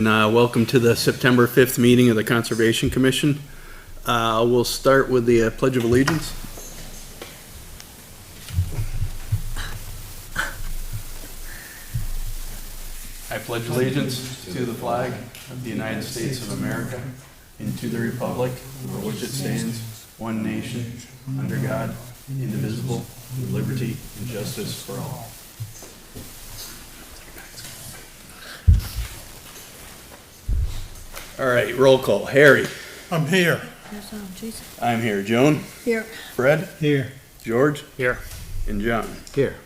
Welcome to the September 5th meeting of the Conservation Commission. We'll start with the Pledge of Allegiance. I pledge allegiance to the flag of the United States of America and to the republic for which it stands, one nation, under God, indivisible, with liberty and justice for all. All right, roll call. Harry. I'm here. I'm here. Joan. Here. Fred. Here. George. Here. And John. Here.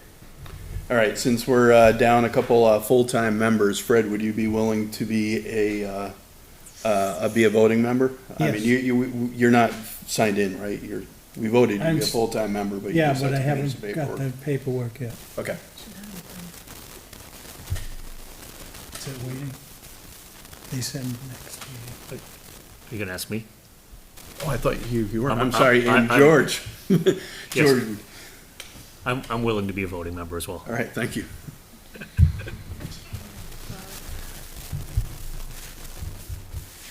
All right, since we're down a couple full-time members, Fred, would you be willing to be a voting member? I Yes. mean, you're not signed in, right? We voted you I'm be a s- full-time member, but you Yeah, just have but I to finish haven't the got paperwork. the paperwork yet. Okay. Is it waiting? They said next meeting. You gonna ask me? Oh, I thought you weren't. I'm I'm- sorry, and I'm- George. Yes. George. I'm willing to be a voting member as well. All right, thank you.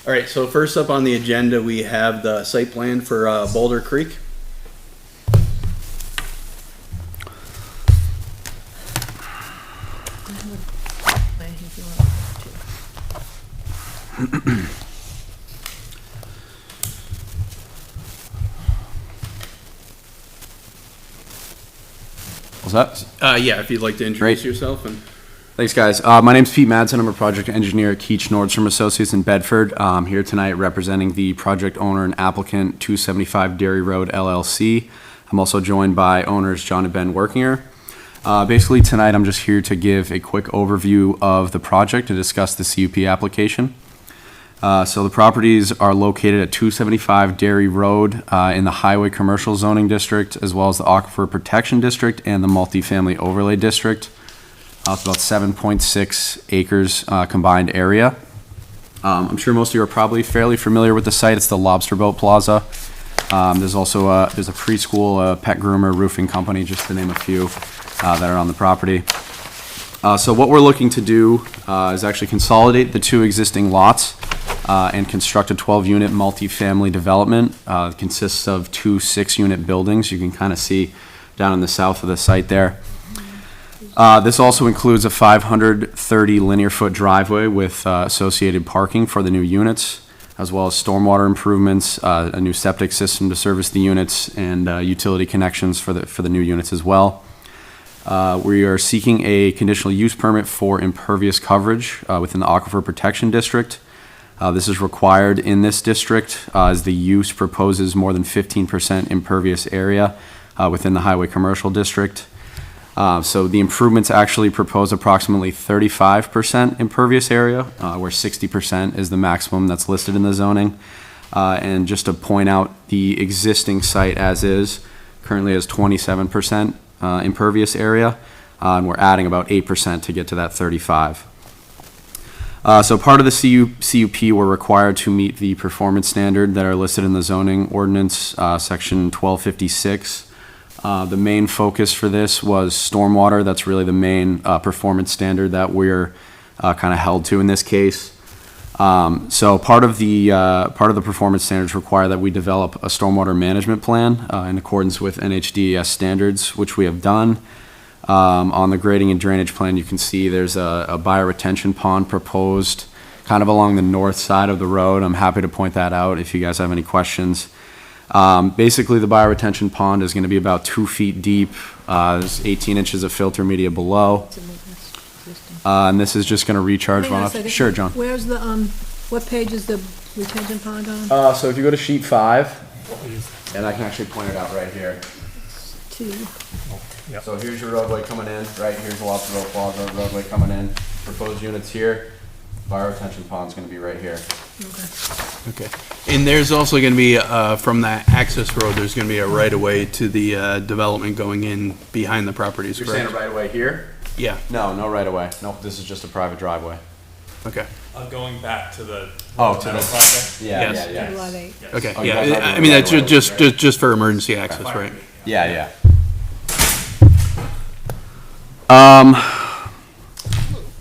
All right, so first up on the agenda, we have the site plan for Boulder Creek. What's that? Yeah, if you'd like to introduce yourself and. Thanks, guys. My name's Pete Madsen. I'm a project engineer at Keach Nordstrom Associates in Bedford. I'm here tonight representing the project owner and applicant, 275 Dairy Road LLC. I'm also joined by owners John and Ben Workinger. Basically, tonight I'm just here to give a quick overview of the project to discuss the CUP application. So the properties are located at 275 Dairy Road in the Highway Commercial Zoning District, as well as the Aquifer Protection District and the Multifamily Overlay District. It's about 7.6 acres combined area. I'm sure most of you are probably fairly familiar with the site. It's the Lobster Boat Plaza. There's also there's a preschool, a pet groomer, roofing company, just to name a few that are on the property. So what we're looking to do is actually consolidate the two existing lots and construct a 12-unit multifamily development. It consists of two 6-unit buildings. You can kind of see down in the south of the site there. This also includes a 530 linear foot driveway with associated parking for the new units, as well as stormwater improvements, a new septic system to service the units, and utility connections for the new units as well. We are seeking a conditional use permit for impervious coverage within the Aquifer Protection District. This is required in this district as the use proposes more than 15% impervious area within the Highway Commercial District. So the improvements actually propose approximately 35% impervious area, where 60% is the maximum that's listed in the zoning. And just to point out, the existing site as is currently has 27% impervious area, and we're adding about 8% to get to that 35. So part of the CUP, we're required to meet the performance standard that are listed in the zoning ordinance, section 1256. The main focus for this was stormwater. That's really the main performance standard that we're kind of held to in this case. So part of the performance standards require that we develop a stormwater management plan in accordance with NHDES standards, which we have done. On the grading and drainage plan, you can see there's a bioretention pond proposed kind of along the north side of the road. I'm happy to point that out if you guys have any questions. Basically, the bioretention pond is going to be about 2 feet deep. There's 18 inches of filter media below. And this is just going to recharge Hang on a runoff. second. Sure, John. Where's the, what page is the retention pond on? So if you go to sheet 5, and I can actually point it out right here. 2. So here's your roadway coming in, right here's the Lobster Boat Plaza, roadway coming in, proposed units here, bioretention pond's gonna be right here. Okay. Okay. And there's also going to be, from that access road, there's going to be a right-of-way to the development going in behind the properties, You're saying correct? right away here? Yeah, No right away. Nope, this is just a private driveway. okay. Going back to the Oh, to metal the- project. Yes. Lot 8. Okay, Oh, you guys yeah, already I mean, that's right away, just for emergency access, right? Yeah.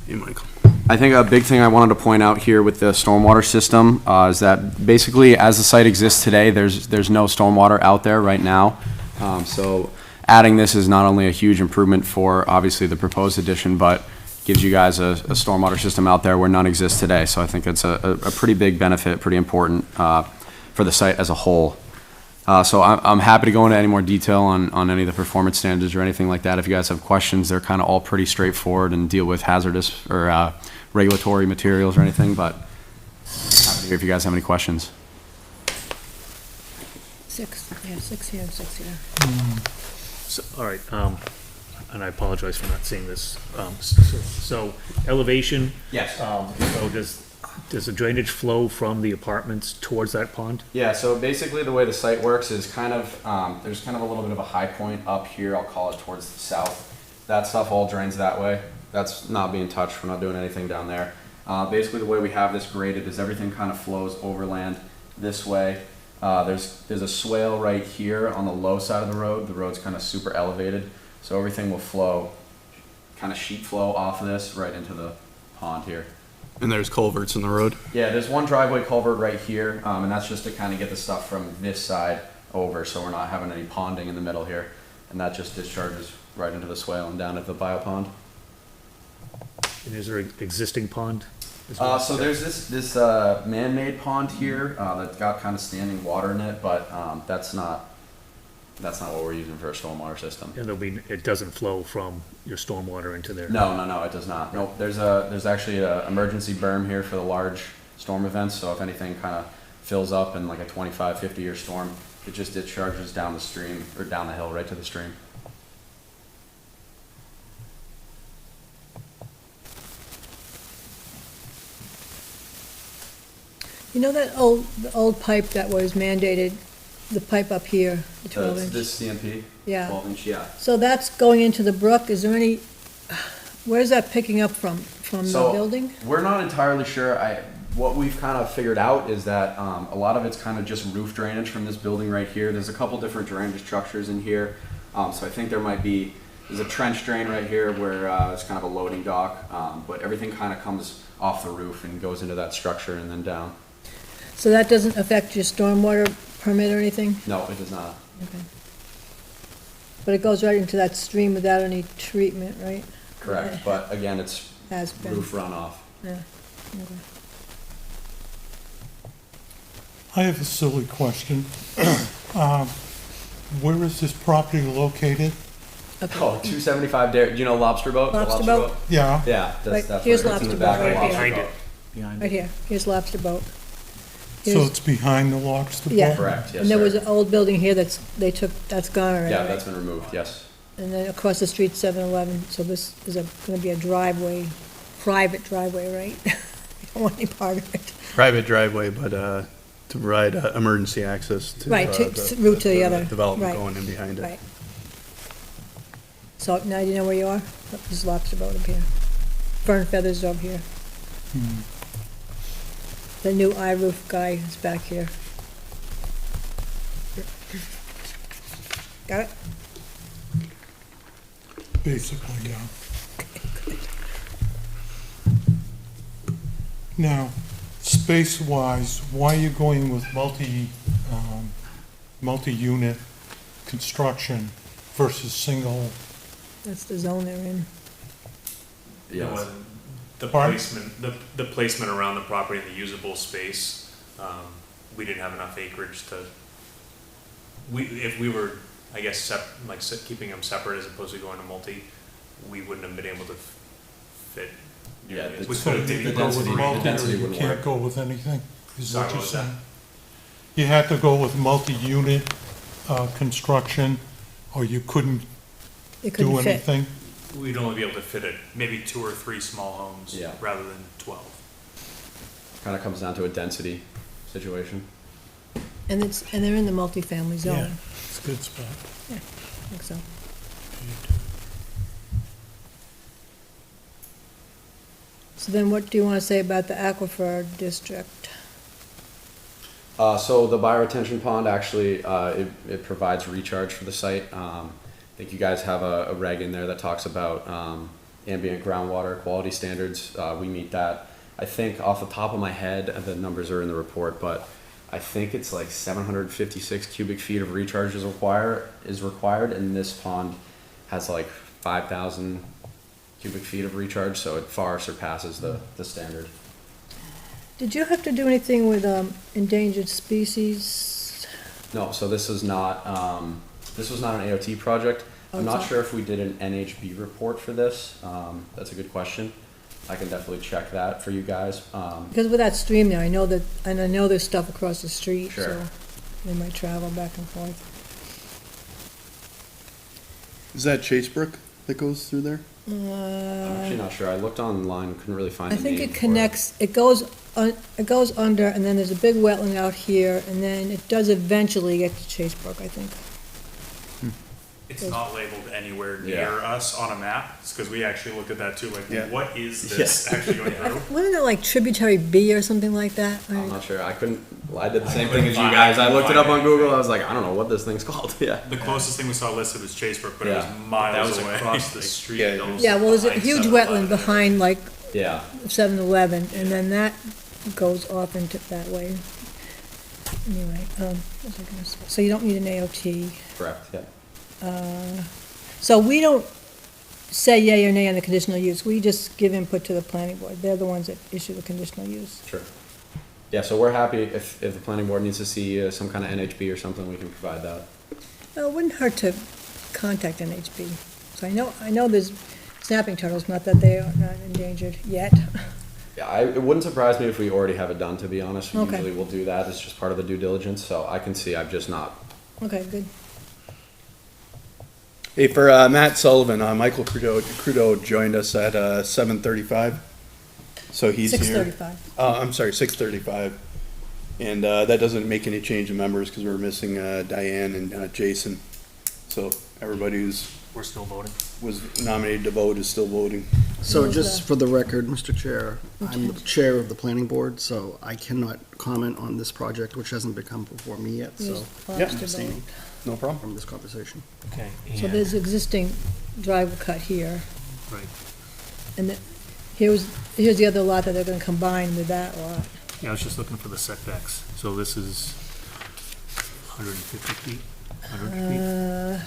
Hey, Michael. I think a big thing I wanted to point out here with the stormwater system is that basically, as the site exists today, there's no stormwater out there right now. So adding this is not only a huge improvement for obviously the proposed addition, but gives you guys a stormwater system out there where none exists today. So I think it's a pretty big benefit, pretty important for the site as a whole. So I'm happy to go into any more detail on any of the performance standards or anything like that. If you guys have questions, they're kind of all pretty straightforward and deal with hazardous or regulatory materials or anything, but happy to hear if you guys have any questions. 6, yeah, 6 here, 6 here. So, all right, and I apologize for not seeing this. So elevation, Yes. so does the drainage flow from the apartments towards that pond? Yeah, so basically the way the site works is kind of, there's kind of a little bit of a high point up here, I'll call it towards the south. That stuff all drains that way. That's not being touched, we're not doing anything down there. Basically the way we have this graded is everything kind of flows overland this way. There's a swale right here on the low side of the road. The road's kind of super elevated, so everything will flow, kind of sheet flow off of this right into the pond here. And there's culverts in the road. Yeah, there's one driveway culvert right here, and that's just to kind of get the stuff from this side over, so we're not having any ponding in the middle here. And that just discharges right into the swale and down at the biopond. And is there an existing pond? as well? So there's this man-made pond here that's got kind of standing water in it, but that's not what we're using for a stormwater system. And it doesn't flow from your stormwater into there? No, it does not. Nope. There's actually an emergency berm here for the large storm events. So if anything kind of fills up in like a 25, 50-year storm, it just discharges down the stream or down the hill right to the stream. You know that the old pipe that was mandated, the pipe up here, the 12 inch? This CMP, Yeah. 12-inch, yeah. So that's going into the brook, is there any, where's that picking up from? From the So, building? We're not entirely sure. What we've kind of figured out is that a lot of it's kind of just roof drainage from this building right here. There's a couple different drainage structures in here. So I think there's a trench drain right here where it's kind of a loading dock, but everything kind of comes off the roof and goes into that structure and then down. So that doesn't affect your stormwater permit or anything? No, it does not. Okay. But it goes right into that stream without any treatment, right? Correct, but again, it's Has been. roof runoff. Yeah. Okay. I have a silly question. Where is this property located? Okay. Oh, 275 Dare, do you know Lobster Boat? The Lobster Boat? Yeah, Yeah, Right, that's here's where it's in the Lobster back Boat of right Lobster Behind Boat. it. Right here, here's Lobster Boat. so Here's- it's behind the Lobster Boat? Yeah. Correct, yes, And there was sir. an old building here that's gone already, Yeah, right? that's been removed, yes. And then across the street, 7-Eleven, so this is gonna be a driveway, private driveway, right? We don't want any part of it. Private driveway, but to provide emergency access to Right, to route to the other, development right, going in behind it. Right. So now you know where you are? This is Lobster Boat up here. Fern Feathers over here. The new iRoof guy is back here. Got it? Basically, yeah. Now, space-wise, why are you going with multi-unit construction versus single? That's the zone they're in. Yes. The Pardon? placement, the placement around the property and the usable space, we didn't have enough acreage to, if we were, I guess, keeping them separate as opposed to going to multi, we wouldn't have been able to fit. Yeah, units. the- We So could have you maybe go with density- the multi, or density you wouldn't can't work. go with anything? Is Sorry, what what you're was that? saying? You had to go with multi-unit construction, or you couldn't It do couldn't fit. anything? We'd only be able to fit it, maybe 2 or 3 small homes Yeah. rather than 12. Kind of comes down to a density situation. And they're in the multifamily Yeah, zone. it's a good spot. I think so. So then what do you want to say about the aquifer district? So the bioretention pond actually, it provides recharge for the site. I think you guys have a reg in there that talks about ambient groundwater quality standards. We meet that. I think off the top of my head, the numbers are in the report, but I think it's like 756 cubic feet of recharge is required, and this pond has like 5,000 cubic feet of recharge, so it far surpasses the standard. Did you have to do anything with endangered species? No, so this is not, this was not an AOT project. Oh, I'm it's not not? sure if we did an NHB report for this. That's a good question. I can definitely check that for you guys. Because with that stream there, I know that, and I know there's stuff across the street, Sure. so they might travel back and forth. Is that Chasebrook that goes through there? I'm actually not sure. I looked online, couldn't really find I the think name it for connects, it goes under, and then there's a big wetland out here, and then it does eventually get to Chasebrook, I think. It's not labeled anywhere near Yeah. us on a map, it's because we actually looked at that too, like, Yeah. what is this actually going through? Wasn't it like tributary B or something like that? I'm not sure. I did the same couldn't thing as you find- guys. I I couldn't looked it find up on Google. anything. I was like, I don't know what this thing's called. Yeah. The closest thing we saw listed was Chasebrook, but it was Yeah. That miles was away. across the street. Yeah. almost Yeah, well, there's a behind huge 7-Eleven. wetland behind like Yeah. 7-Eleven, and then that goes off into that way. Anyway, what was I gonna say? So you don't need an AOT. Correct. Yeah. So we don't say yea or nay on the conditional use, we just give input to the planning board. They're the ones that issue the conditional use. Sure. Yeah. So we're happy if the planning board needs to see some kind of NHB or something, we can provide that. Well, it wouldn't hurt to contact NHB. So I know there's snapping turtles, not that they are not endangered yet. Yeah. It wouldn't surprise me if we already have it done. To be honest, Okay. usually we'll do that. It's just part of the due diligence. So I can see. I've just not. Okay, good. Hey, for Matt Sullivan, Michael Crudo joined us at 7:35. So he's here. 6:35. I'm sorry, 6:35. And that doesn't make any change in members because we're missing Diane and Jason. So everybody who's We're still voting. was nominated to vote is still voting. So Who's just the- for the record, Mr. Chair, I'm the chair of the planning board, so I cannot comment on this project, which hasn't become before me yet, There's so Bob's Yeah. to vote. abstaining No problem. from this conversation. Okay. So and- there's existing driveway cut here, Right. and here's the other lot that they're gonna combine with that lot. Yeah, I was just looking for the setbacks. So this is 150 feet, 100 feet?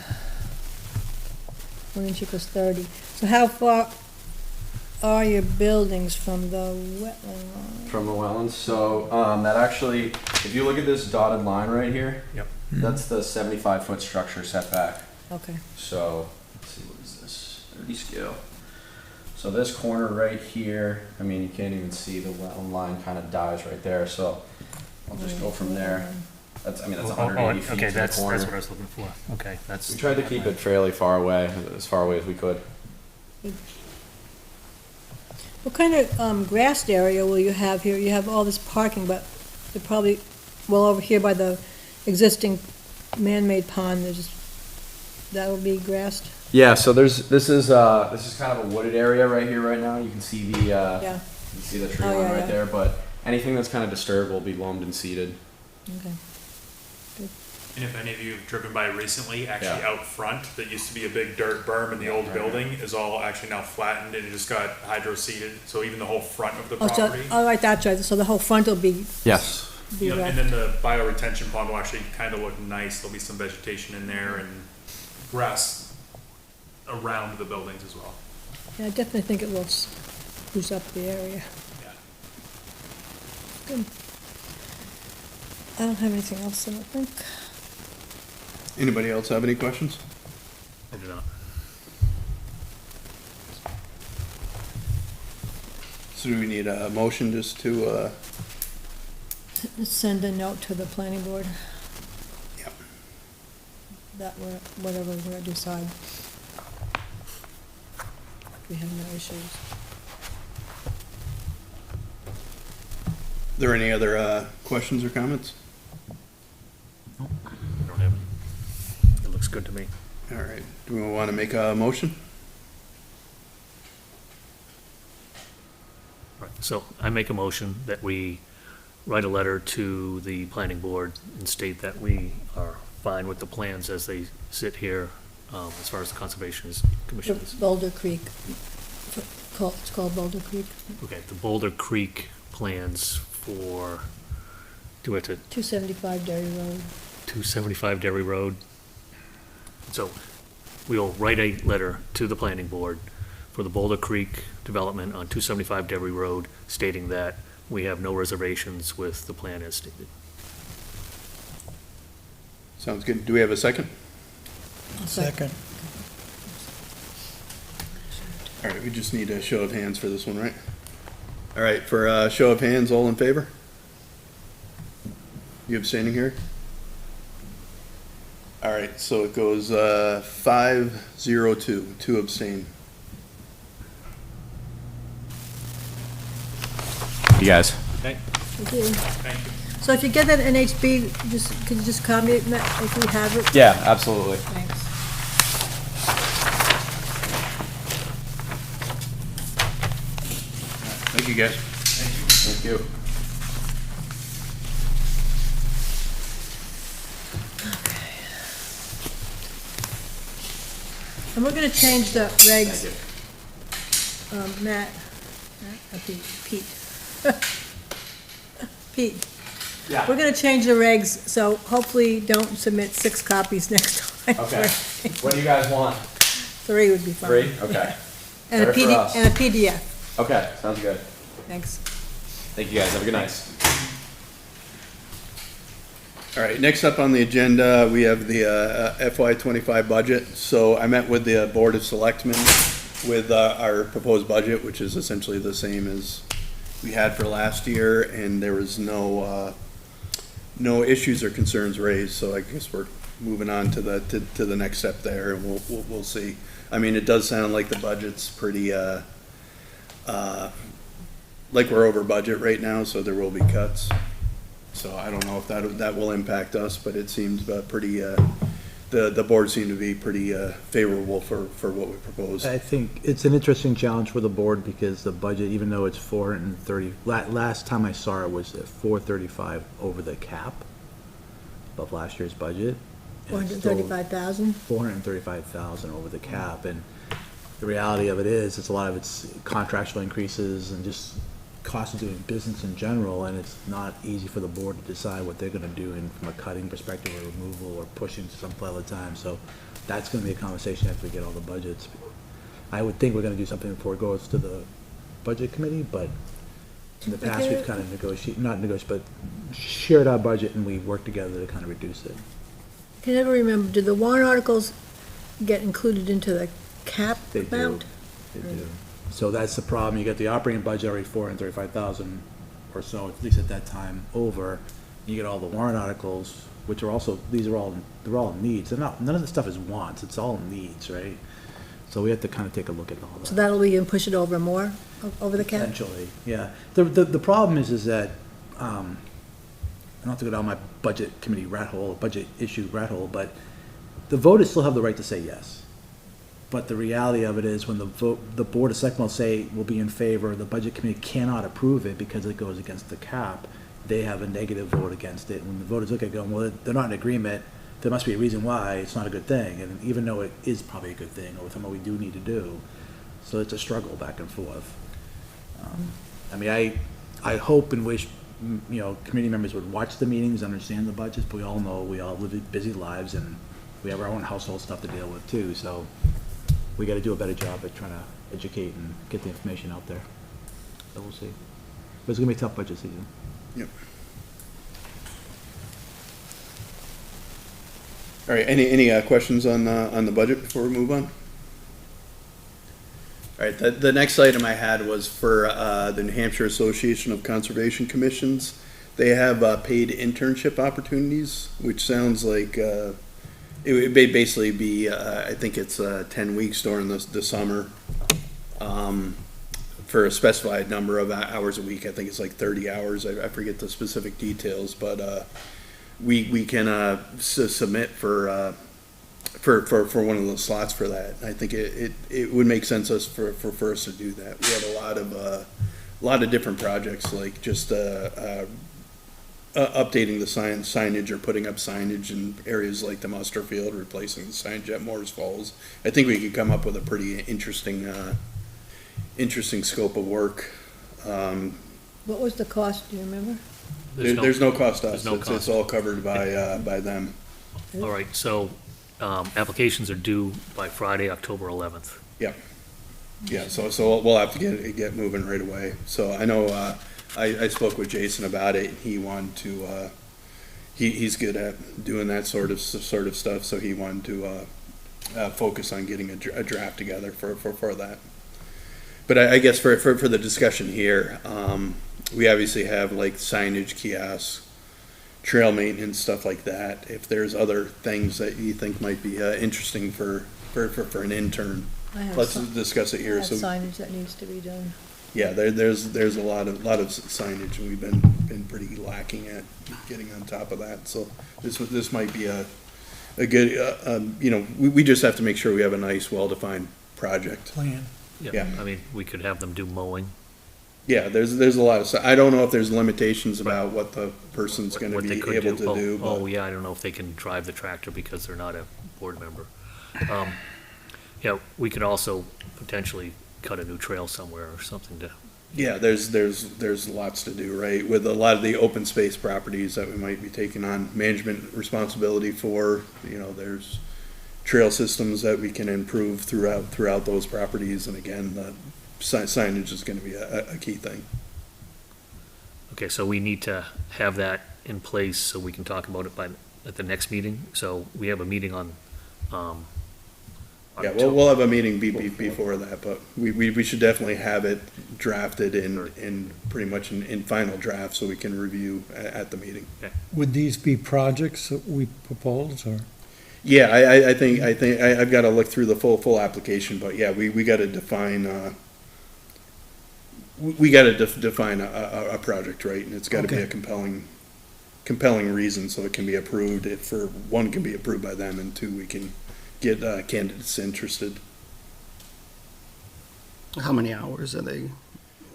1 inch equals 30. So how far are your buildings from the wetland line? From the wetlands. So that actually, if you look at this dotted line right here, Yep. that's the 75-foot structure setback. Okay, So let's see, what is this? 30 scale. So this corner right here, I mean, you can't even see the wetland line kind of dies right there. So I'll just go from there. That's 180 feet Okay, to the that's what I corner. was looking for. Okay, that's. We tried to keep it fairly far away, as far away as we could. What kind of grassed area will you have here? You have all this parking, but they're probably, well, over here by the existing man-made pond, that will be grassed? Yeah. So this is kind of a wooded area right here right now. You can see the Yeah, you can see the tree Oh, line yeah, right yeah. there. But anything that's kind of disturbed will be loamed and seeded. okay. And if any of you have driven by recently, actually Yeah. out front, that used to be a big dirt berm in the old building, is all actually now flattened and it just got hydro seeded, so even the whole front of the Oh, so, property. all right, that's right, so the whole front will be Yes. be Yep, wrecked. and then the bio retention pond will actually kind of look nice, there'll be some vegetation in there and grass around the buildings as well. Yeah, I definitely think it will spruce up the area. Yeah. Good. I don't have anything else, I don't think. Anybody else have any questions? I do not. So do we need a motion just to, Send a note to the planning board Yep. that whatever we're gonna decide. We have no issues. there any other questions or comments? I don't have any. It looks good to me. All right. Do we want to make a motion? Right, so I make a motion that we write a letter to the planning board and state that we are fine with the plans as they sit here, as far as the conservation The commission is. Boulder Creek It's called Boulder Creek, Okay, the Boulder Creek plans for, do it to 275 Dairy Road. 275 Derry Road. So we'll write a letter to the planning board for the Boulder Creek development on 275 Derry Road, stating that we have no reservations with the plan as stated. Sounds good. Do we have a second? Second. All right, we just need a show of hands for this one, right? All right, for a show of hands, all in favor? You abstaining here? All right, so it goes 5-0-2, 2 abstain. You guys. Okay. Thank you. Thank you. So if you get that NHB, could you just comment that if we have it? Yeah, absolutely. Thanks. Thank you, guys. Thank you. And we're gonna change the regs. Matt, Pete. Pete. Yeah. We're gonna change the regs, so hopefully don't submit 6 copies next time. Okay. What do you guys want? 3 would be fine. 3? Okay. And a Better for us. and a PDF, Okay, sounds good. thanks. Thank you guys. Have a good night. All right, next up on the agenda, we have the FY25 budget. So I met with the Board of Selectmen with our proposed budget, which is essentially the same as we had for last year, and there was no issues or concerns raised, so I guess we're moving on to the next step there, and we'll see. I mean, it does sound like the budget's pretty, like we're over budget right now, so there will be cuts. So I don't know if that will impact us, but it seems pretty, the board seemed to be pretty favorable for what we proposed. I think it's an interesting challenge for the board because the budget, even though it's 430, last time I saw it was at 435 over the cap of last year's budget. and it's still 435,000? 435,000 over the cap, and the reality of it is, it's a lot of it's contractual increases and just cost of doing business in general, and it's not easy for the board to decide what they're gonna do in, from a cutting perspective or removal or pushing to some other time, so that's gonna be a conversation after we get all the budgets. I would think we're gonna do something before it goes to the budget committee, but in the past, we've kind of but shared our budget and we worked together to kind of reduce it. I can never remember, did the warrant articles get included into the cap They do. amount? They do. So that's the problem. You get the operating budget already 435,000 or so, at least at that time, over. You get all the warrant articles, which are also, they're all needs. None of the stuff is wants, it's all needs, right? So we have to kind of take a look at all that. So that'll be, and push it over more, over the cap? Potentially, yeah. The problem is that, I don't have to go down my budget committee rat hole, budget issue rat hole, but the voters still have the right to say yes. But the reality of it is, when the Board of Selectmen will say will be in favor, the Budget Committee cannot approve it because it goes against the cap. They have a negative vote against it. When the voters look at it going, well, they're not in agreement, there must be a reason why it's not a good thing. And even though it is probably a good thing, or something we do need to do, so it's a struggle back and forth. I mean, I hope and wish, committee members would watch the meetings, understand the budgets, but we all know we all live busy lives and we have our own household stuff to deal with too, so we gotta do a better job at trying to educate and get the information out there. So we'll see. But it's gonna be a tough budget season. Yep. All right, any questions on the budget before we move on? All right, the next item I had was for the New Hampshire Association of Conservation Commissions. They have paid internship opportunities, which sounds like it would basically be, I think it's 10 weeks during the summer, for a specified number of hours a week. I think it's like 30 hours. I forget the specific details, but we can submit for one of those slots for that. I think it would make sense for us to do that. We have a lot of different projects, like just updating the signage or putting up signage in areas like the muster field, replacing the signage at Moore's Falls. I think we could come up with a pretty interesting interesting scope of work. What was the cost, do you remember? There's no cost to us. there's no It's cost. all covered by them. All right, so, applications are due by Friday, October 11th. Yeah, so we'll have to get moving right away. So I know, I spoke with Jason about it, and he wanted to, he's good at doing that sort of stuff, so he wanted to, focus on getting a draft together for that. But I guess for the discussion here, we obviously have like signage, kiosks, trail maintenance, stuff like that. If there's other things that you think might be, interesting for an intern, I have let's some- discuss it I here. have So, signage that needs to be done. yeah, there's a lot of signage, and we've been pretty lacking at getting on top of that. So this might be a good, you know, we just have to make sure we have a nice, well-defined project. Plan. Yeah. I mean, we could have them do mowing. Yeah, there's a lot of, I don't know if there's limitations about what the person's gonna what be they could able to Oh, do, Oh, but, yeah, I don't know if they can drive the tractor because they're not a board member. Yeah, we could also potentially cut a new trail somewhere or something to, yeah, there's lots to do, right? With a lot of the open space properties that we might be taking on management responsibility for, you know, there's trail systems that we can improve throughout those properties, and again, the signage is gonna be a key thing. okay, so we need to have that in place so we can talk about it at the next meeting. So we have a meeting on, Yeah, we'll have a meeting before that, but we should definitely have it drafted in pretty much in final draft, so we can review at the meeting. Would these be projects that we propose, or? Yeah, I think I've got to look through the full application, but yeah, we got to define, we got to define a project, right? And it's got to be a Okay. compelling reason, so it can be approved. If for one, can be approved by them, and two, we can get candidates interested. How many hours are they?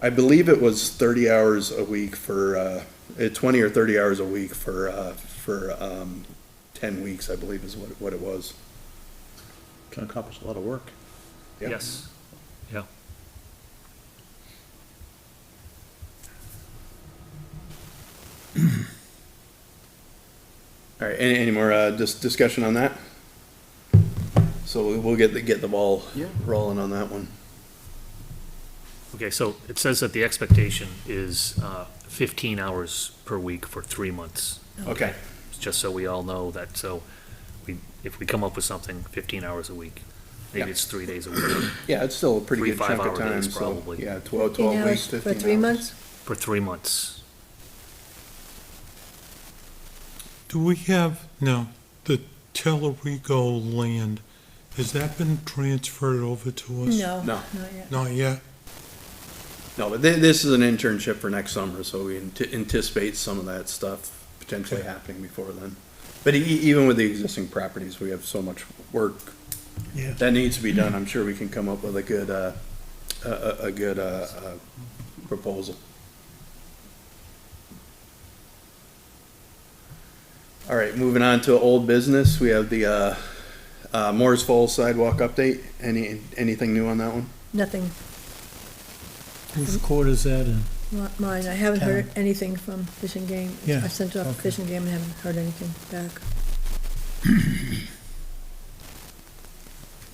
I believe it was 30 hours a week for 20 or 30 hours a week for 10 weeks, I believe is what it was. Can accomplish a lot of work. Yeah. yes, yeah. All right, any more discussion on that? So we'll get the ball rolling on that one. Okay, so it says that the expectation is 15 hours per week for 3 months. Okay. Just so we all know that, so if we come up with something, 15 hours a week, maybe Yeah. it's 3 days a week, Yeah, it's still a pretty 3 good chunk of 5-hour time. days So probably. yeah, 12 15 weeks, hours 15 for 3 hours. months? for 3 months. Do we have, no, the Tellerico land, has that been transferred over to us? No, No. not yet. Not yet? No, but this is an internship for next summer, so we anticipate some of that stuff potentially happening before then. But even with the existing properties, we have so much work Yeah. that needs to be done. I'm sure we can come up with a good proposal. All right, moving on to old business, we have the Moore's Falls sidewalk update. Anything new on that one? Nothing, Whose court is that in? not mine. I haven't heard anything from Fish and Game. Yeah, I sent it off to okay. Fish and Game and haven't heard anything back.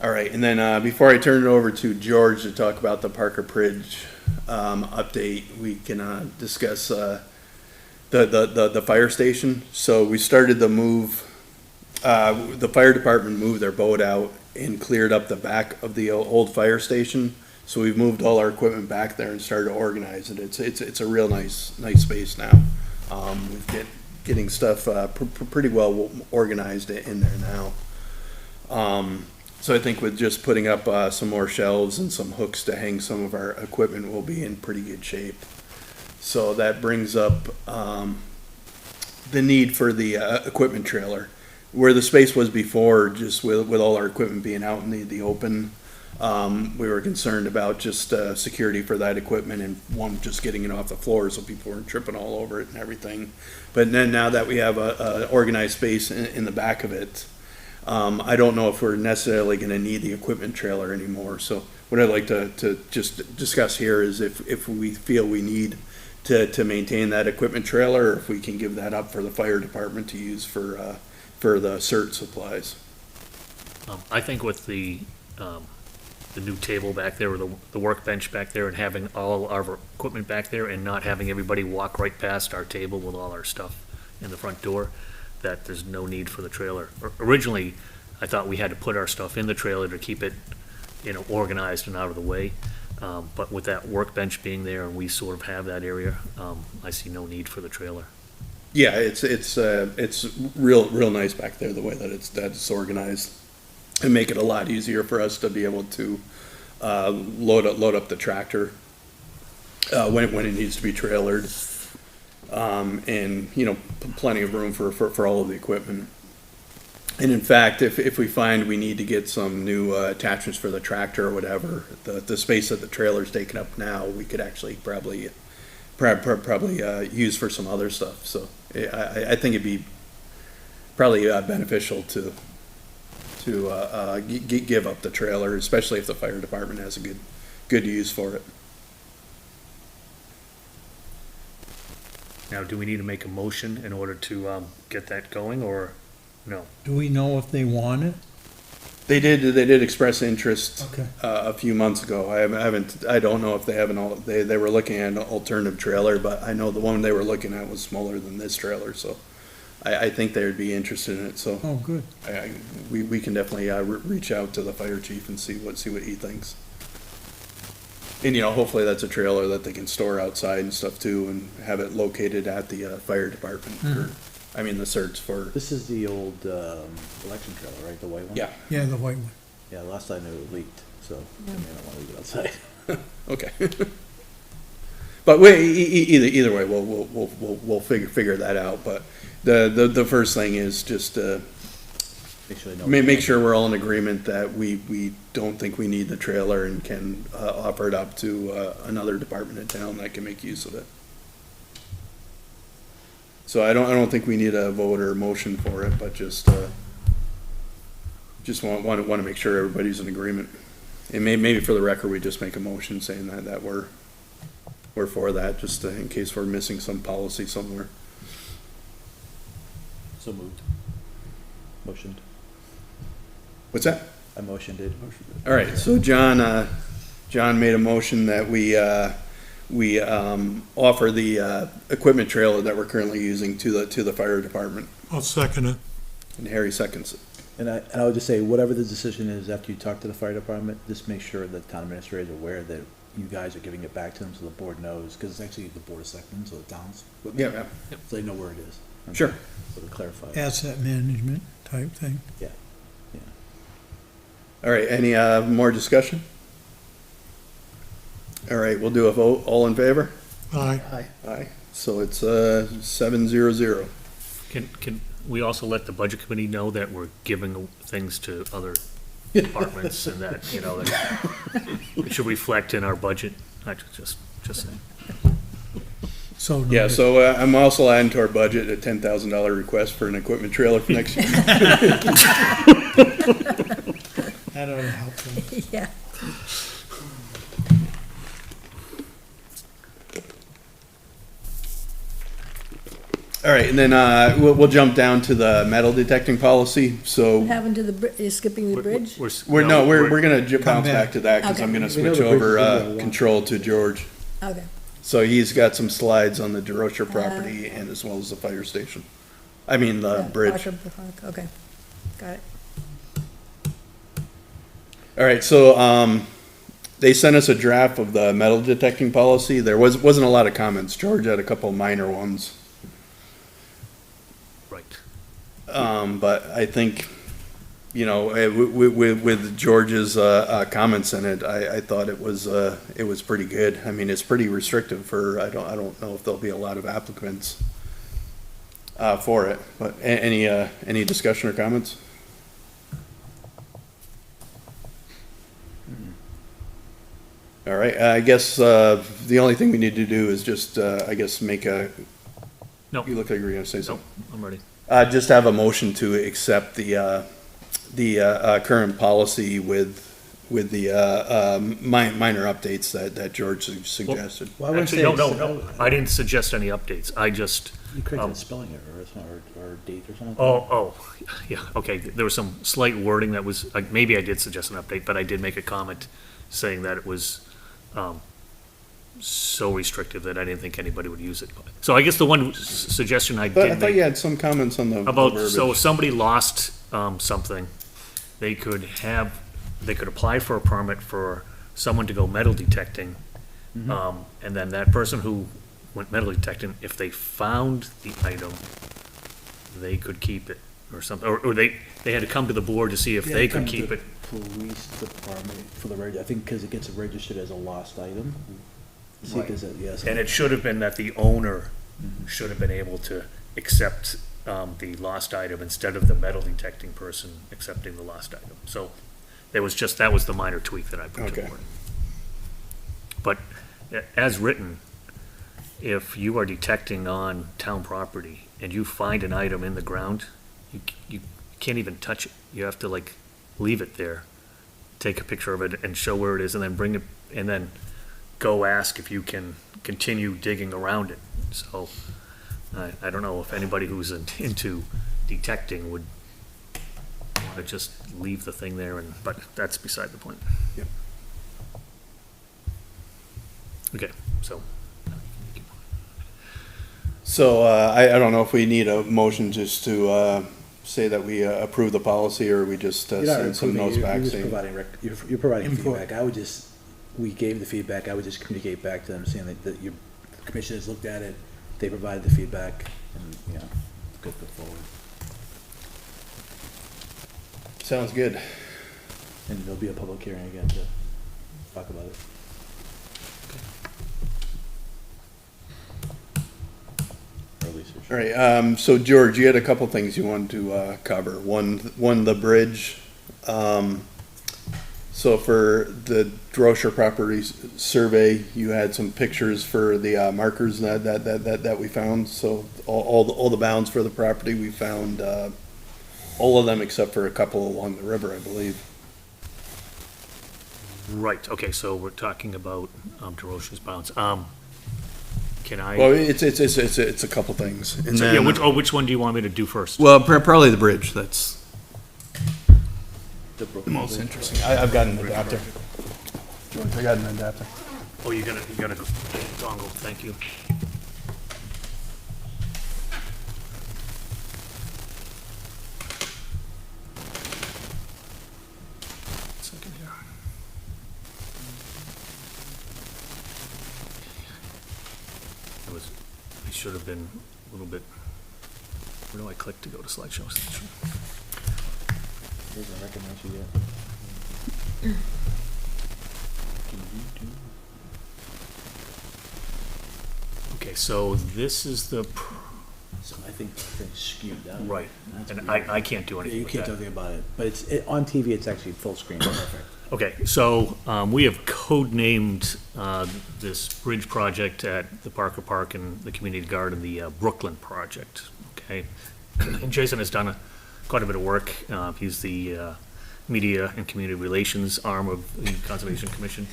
All right, and then before I turn it over to George to talk about the Parker Bridge update, we can discuss the fire station. So we started the move. The fire department moved their boat out and cleared up the back of the old fire station. So we've moved all our equipment back there and started to organize it. It's a real nice space now. We're getting stuff pretty well organized in there now. So I think with just putting up some more shelves and some hooks to hang some of our equipment, we'll be in pretty good shape. So that brings up the need for the equipment trailer. Where the space was before, just with all our equipment being out in the open, we were concerned about just security for that equipment and one, just getting it off the floor so people weren't tripping all over it and everything. But then now that we have a organized space in the back of it, I don't know if we're necessarily going to need the equipment trailer anymore. So what I'd like to just discuss here is if we feel we need to maintain that equipment trailer, or if we can give that up for the fire department to use for the CERT supplies. I think with the new table back there, or the workbench back there, and having all our equipment back there, and not having everybody walk right past our table with all our stuff in the front door, that there's no need for the trailer. Originally, I thought we had to put our stuff in the trailer to keep it, organized and out of the way. But with that workbench being there, and we sort of have that area, I see no need for the trailer. Yeah, it's real nice back there, the way that it's organized, and make it a lot easier for us to be able to load up the tractor when it needs to be trailered, and plenty of room for all of the equipment. And in fact, if we find we need to get some new attachments for the tractor or whatever, the space that the trailer's taken up now, we could actually probably use for some other stuff. So I think it'd be probably beneficial to give up the trailer, especially if the fire department has a good use for it. Now, do we need to make a motion in order to get that going, or no? Do we know if they want it? They did express interest Okay. a few months ago. I don't know if they have they were looking at an alternative trailer, but I know the one they were looking at was smaller than this trailer, so I think they would be interested in it. So Oh, good. we can definitely reach out to the fire chief and see what he thinks. And hopefully that's a trailer that they can store outside and stuff too, and have it located at the fire department. The search for. This is the old election trailer, right, the white one? Yeah. Yeah, the white one. Yeah, last I knew it leaked, so I don't want to leave it outside. Okay. But either way, we'll figure that out. But the first thing is just Make sure they know. make sure we're all in agreement that we don't think we need the trailer and can offer it up to another department in town that can make use of it. So I don't think we need a vote or a motion for it, but just want to make sure everybody's in agreement. And maybe for the record, we just make a motion saying that we're for that, just in case we're missing some policy somewhere. So moved. Motioned. What's that? I motioned it. All right, so John made a motion that we offer the equipment trailer that we're currently using to the fire department, I'll second it. and Harry seconds it. And I would just say, whatever the decision is after you talk to the fire department, just make sure that the town administrator is aware that you guys are giving it back to them so the board knows, because it's actually the board of selectmen, so the town's. Yeah, So they know where it is. sure. So to clarify. Asset management type thing. Yeah. All right, any more discussion? All right, we'll do a vote. All in favor? Aye. Aye. So it's 7-0-0. Can we also let the budget committee know that we're giving things to other departments, and that, that it should reflect in our budget? I just saying. So. Yeah, so I'm also adding to our budget a $10,000 request for an equipment trailer for next year. That ought to help them. Yeah. All right, and then we'll jump down to the metal detecting policy. So What happened to you're skipping the bridge? we're gonna bounce back to that, because Okay. I'm gonna We know switch the bridge is over gonna go along. control to George. Okay. So he's got some slides on the DeRocher property and as well as the fire station. I mean, the Yeah, bridge. Parker Park, okay, got it. All right, so they sent us a draft of the metal detecting policy. There wasn't a lot of comments. George had a couple minor ones. Right. But I think, with George's comments in it, I thought it was pretty good. I mean, it's pretty restrictive for, I don't know if there'll be a lot of applicants for it, but any discussion or comments? All right, I guess the only thing we need to do is just, I guess, make a, No, you look like you were gonna say no, something. I'm ready. Just have a motion to accept the current policy with with the minor updates that George suggested. Well, I wouldn't Actually, say no, it's- no, I didn't suggest any updates. I just, You corrected a spelling error or something, or a date or something. oh, yeah, okay. There was some slight wording that was, like, maybe I did suggest an update, but I did make a comment saying that it was so restrictive that I didn't think anybody would use it. So I guess the one suggestion I I did thought you make had some comments on the about, verbiage. so if somebody lost something, they could apply for a permit for someone to go metal detecting. And then that person who went metal detecting, if they found the item, they could keep it or something, or they had to come to the board to see if they could keep it. Police department for the I think because it gets registered as a lost item. See, 'cause yes. And it should have been that the owner should have been able to accept the lost item instead of the metal detecting person accepting the lost item. So that was the minor tweak that I put to the Okay. board. But as written, if you are detecting on town property and you find an item in the ground, you can't even touch it. You have to like leave it there, take a picture of it and show where it is and then bring it, and then go ask if you can continue digging around it. So I don't know if anybody who's into detecting would want to just leave the thing there, but that's beside the point. Yep. Okay, so. So I don't know if we need a motion just to say that we approve the policy, or we just You're not send some approving, notes you're back just saying. you're providing Input. feedback. We gave the feedback, I would just communicate back to them, saying that your commissioners looked at it, they provided the feedback, and, good go forward. Sounds good. And there'll be a public hearing again to talk about it. Or at least it should. All right, so George, you had a couple things you wanted to cover. One, the bridge. So for the Drosher Properties survey, you had some pictures for the markers that we found. So all the bounds for the property, we found all of them except for a couple along the river, I believe. Right, okay, so we're talking about DeRoche's bounds. Can I? Well, it's a couple things. And So, then, yeah, which one do you want me to do first? well, probably the bridge. That's The the most interesting. I've got an adapter. George, I got an adapter. Oh, you got a dongle, thank you. Second here. I should have been a little bit, where do I click to go to slideshows? Doesn't recognize you yet. Okay, so this is the, So I think things skewed down. right, That's and weird. I can't do Yeah, anything you with can't do that. anything about it, but on TV, it's actually full screen, perfect. Okay, so we have code-named this bridge project at the Parker Park and the Community Garden the Brooklyn Project, okay? And Jason has done quite a bit of work. He's the Media and Community Relations arm of the Conservation Commission.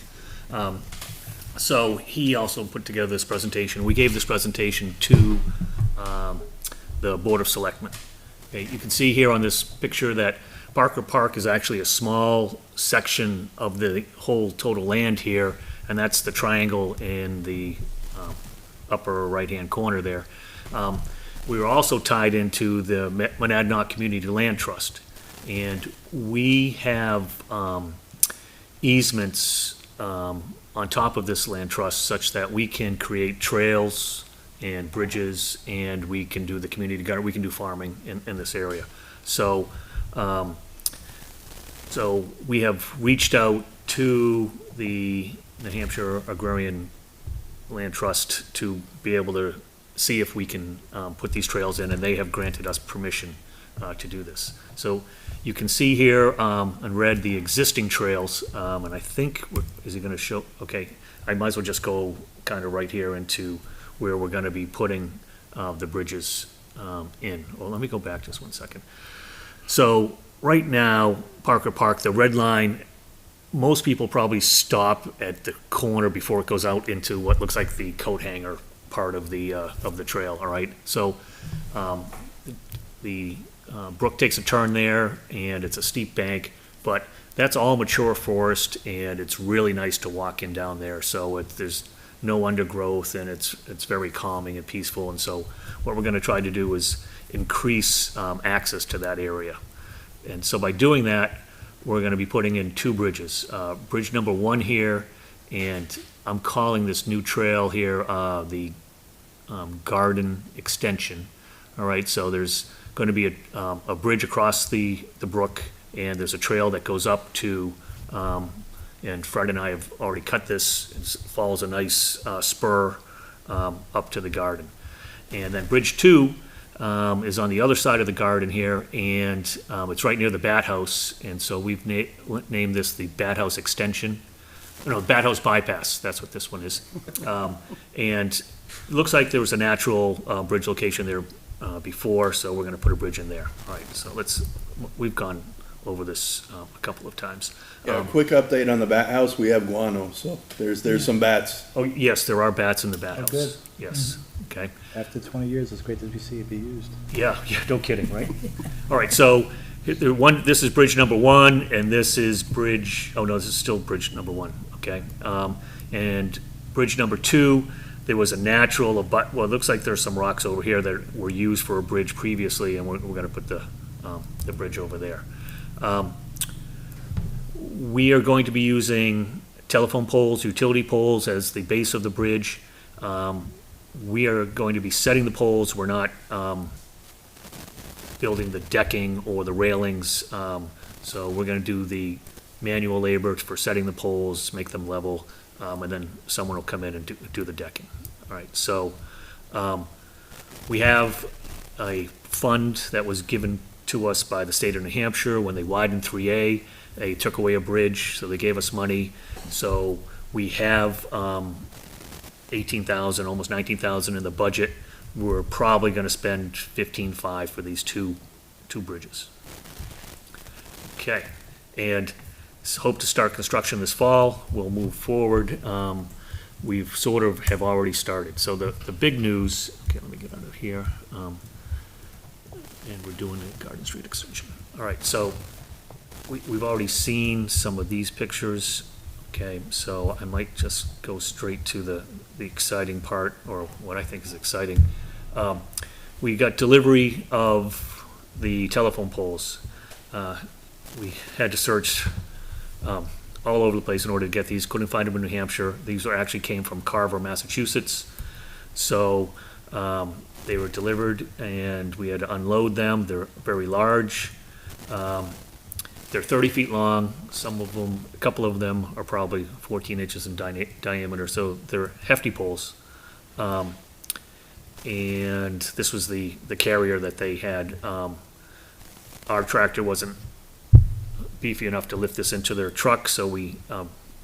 So he also put together this presentation. We gave this presentation to the Board of Selectmen. Okay, you can see here on this picture that Parker Park is actually a small section of the whole total land here, and that's the triangle in the upper right-hand corner there. We were also tied into the Monadnock Community Land Trust, and we have easements on top of this land trust such that we can create trails and bridges, and we can do the community garden, we can do farming in this area. So, so we have reached out to the New Hampshire Agrarian Land Trust to be able to see if we can put these trails in, and they have granted us permission to do this. So you can see here in red the existing trails, and I think, is it gonna show, okay, I might as well just go kind of right here into where we're gonna be putting the bridges in. Well, let me go back just one second. So right now, Parker Park, the red line most people probably stop at the corner before it goes out into what looks like the coat hanger part of the trail, all right? So, the brook takes a turn there, and it's a steep bank, but that's all mature forest, and it's really nice to walk in down there. So there's no undergrowth, and it's very calming and peaceful. And so what we're going to try to do is increase access to that area. And so by doing that, we're going to be putting in 2 bridges. Bridge number 1 here, and I'm calling this new trail here the Garden Extension. All right, so there's going to be a bridge across the brook, and there's a trail that goes up to, and Fred and I have already cut this. It follows a nice spur up to the garden. And then Bridge 2 is on the other side of the garden here, and it's right near the Bat House. And so we've named this the Bat House Extension. No, Bat House Bypass, that's what this one is. And it looks like there was a natural bridge location there before, so we're going to put a bridge in there. All right, so we've gone over this a couple of times. Yeah, quick update on the bat house, we have guano, so there's some bats. Oh, yes, there are bats in the bat Oh, house. good. Yes, okay. After 20 years, it's great to see it be used. Yeah, no kidding, right? All right, so this is bridge number 1, and this is bridge, oh no, this is still bridge number 1, okay? And bridge number 2, there was a natural, well, it looks like there's some rocks over here that were used for a bridge previously, and we're gonna put the bridge over there. We are going to be using telephone poles, utility poles as the base of the bridge. We are going to be setting the poles. We're not building the decking or the railings. So we're going to do the manual labor for setting the poles, make them level, and then someone will come in and do the decking. All right, so we have a fund that was given to us by the state of New Hampshire when they widened 3A. They took away a bridge, so they gave us money. So we have $18,000, almost $19,000 in the budget. We're probably going to spend $15,500 for these two bridges. Okay, and hope to start construction this fall. We'll move forward. We've sort of have already started. So the big news, okay, let me get out of here. And we're doing the Garden Street extension. All right, so we've already seen some of these pictures. Okay, so I might just go straight to the exciting part, or what I think is exciting. We got delivery of the telephone poles. We had to search all over the place in order to get these. Couldn't find them in New Hampshire. These actually came from Carver, Massachusetts. So they were delivered, and we had to unload them. They're very large. They're 30 feet long. Some of them, a couple of them are probably 14 inches in diameter, so they're hefty poles. And this was the carrier that they had. Our tractor wasn't beefy enough to lift this into their truck, so we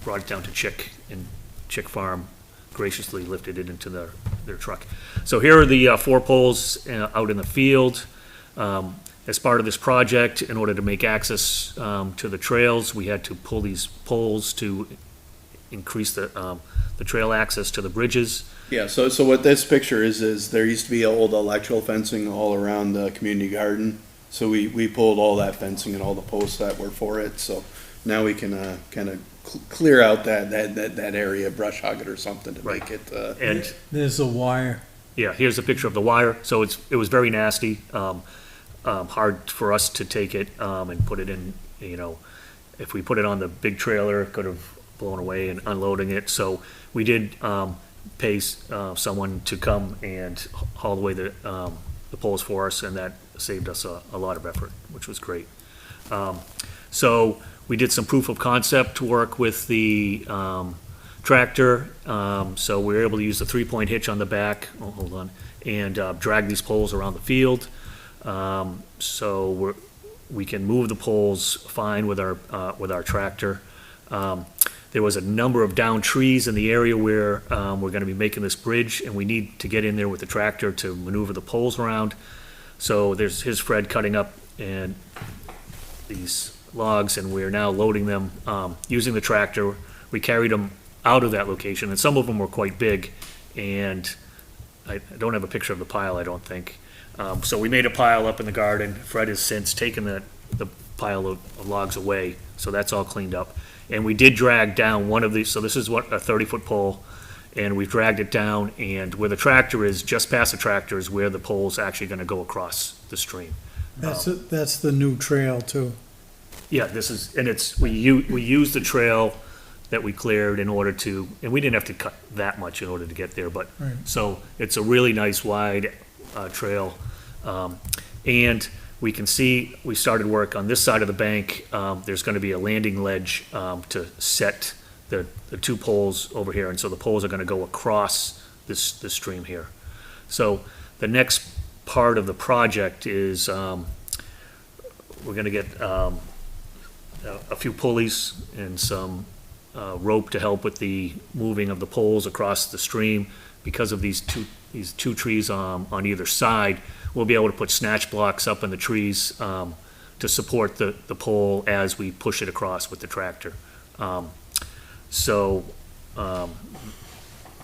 brought it down to Chick, and Chick Farm graciously lifted it into their truck. So here are the 4 poles out in the field. As part of this project, in order to make access to the trails, we had to pull these poles to increase the trail access to the bridges. Yeah, so what this picture is there used to be old electrical fencing all around the community garden. So we pulled all that fencing and all the posts that were for it, so now we can kind of clear out that area, brush hog it or something to Right. make it. And There's a wire. yeah, here's a picture of the wire. So it was very nasty. Hard for us to take it and put it in, if we put it on the big trailer, it could have blown away and unloading it. So we did pay someone to come and haul away the poles for us, and that saved us a lot of effort, which was great. So we did some proof of concept work with the tractor. So we were able to use the 3-point hitch on the back, hold on, and drag these poles around the field. So we can move the poles fine with our tractor. There was a number of downed trees in the area where we're going to be making this bridge, and we need to get in there with the tractor to maneuver the poles around. So here's Fred cutting up and these logs, and we're now loading them, using the tractor. We carried them out of that location, and some of them were quite big, and I don't have a picture of the pile, I don't think. So we made a pile up in the garden. Fred has since taken the pile of logs away, so that's all cleaned up. And we did drag down one of these, so this is a 30-foot pole, and we've dragged it down, and where the tractor is, just past the tractor is where the pole's actually gonna go across the stream. That's the new trail too. Yeah, this is, and we used the trail that we cleared in order to, and we didn't have to cut that much in order to get there, but, Right. so it's a really nice wide trail. And we can see, we started work on this side of the bank. There's gonna be a landing ledge to set the two poles over here, and so the poles are gonna go across this stream here. So the next part of the project is, we're gonna get a few pulleys and some rope to help with the moving of the poles across the stream. Because of these two trees on either side, we'll be able to put snatch blocks up in the trees to support the pole as we push it across with the tractor. So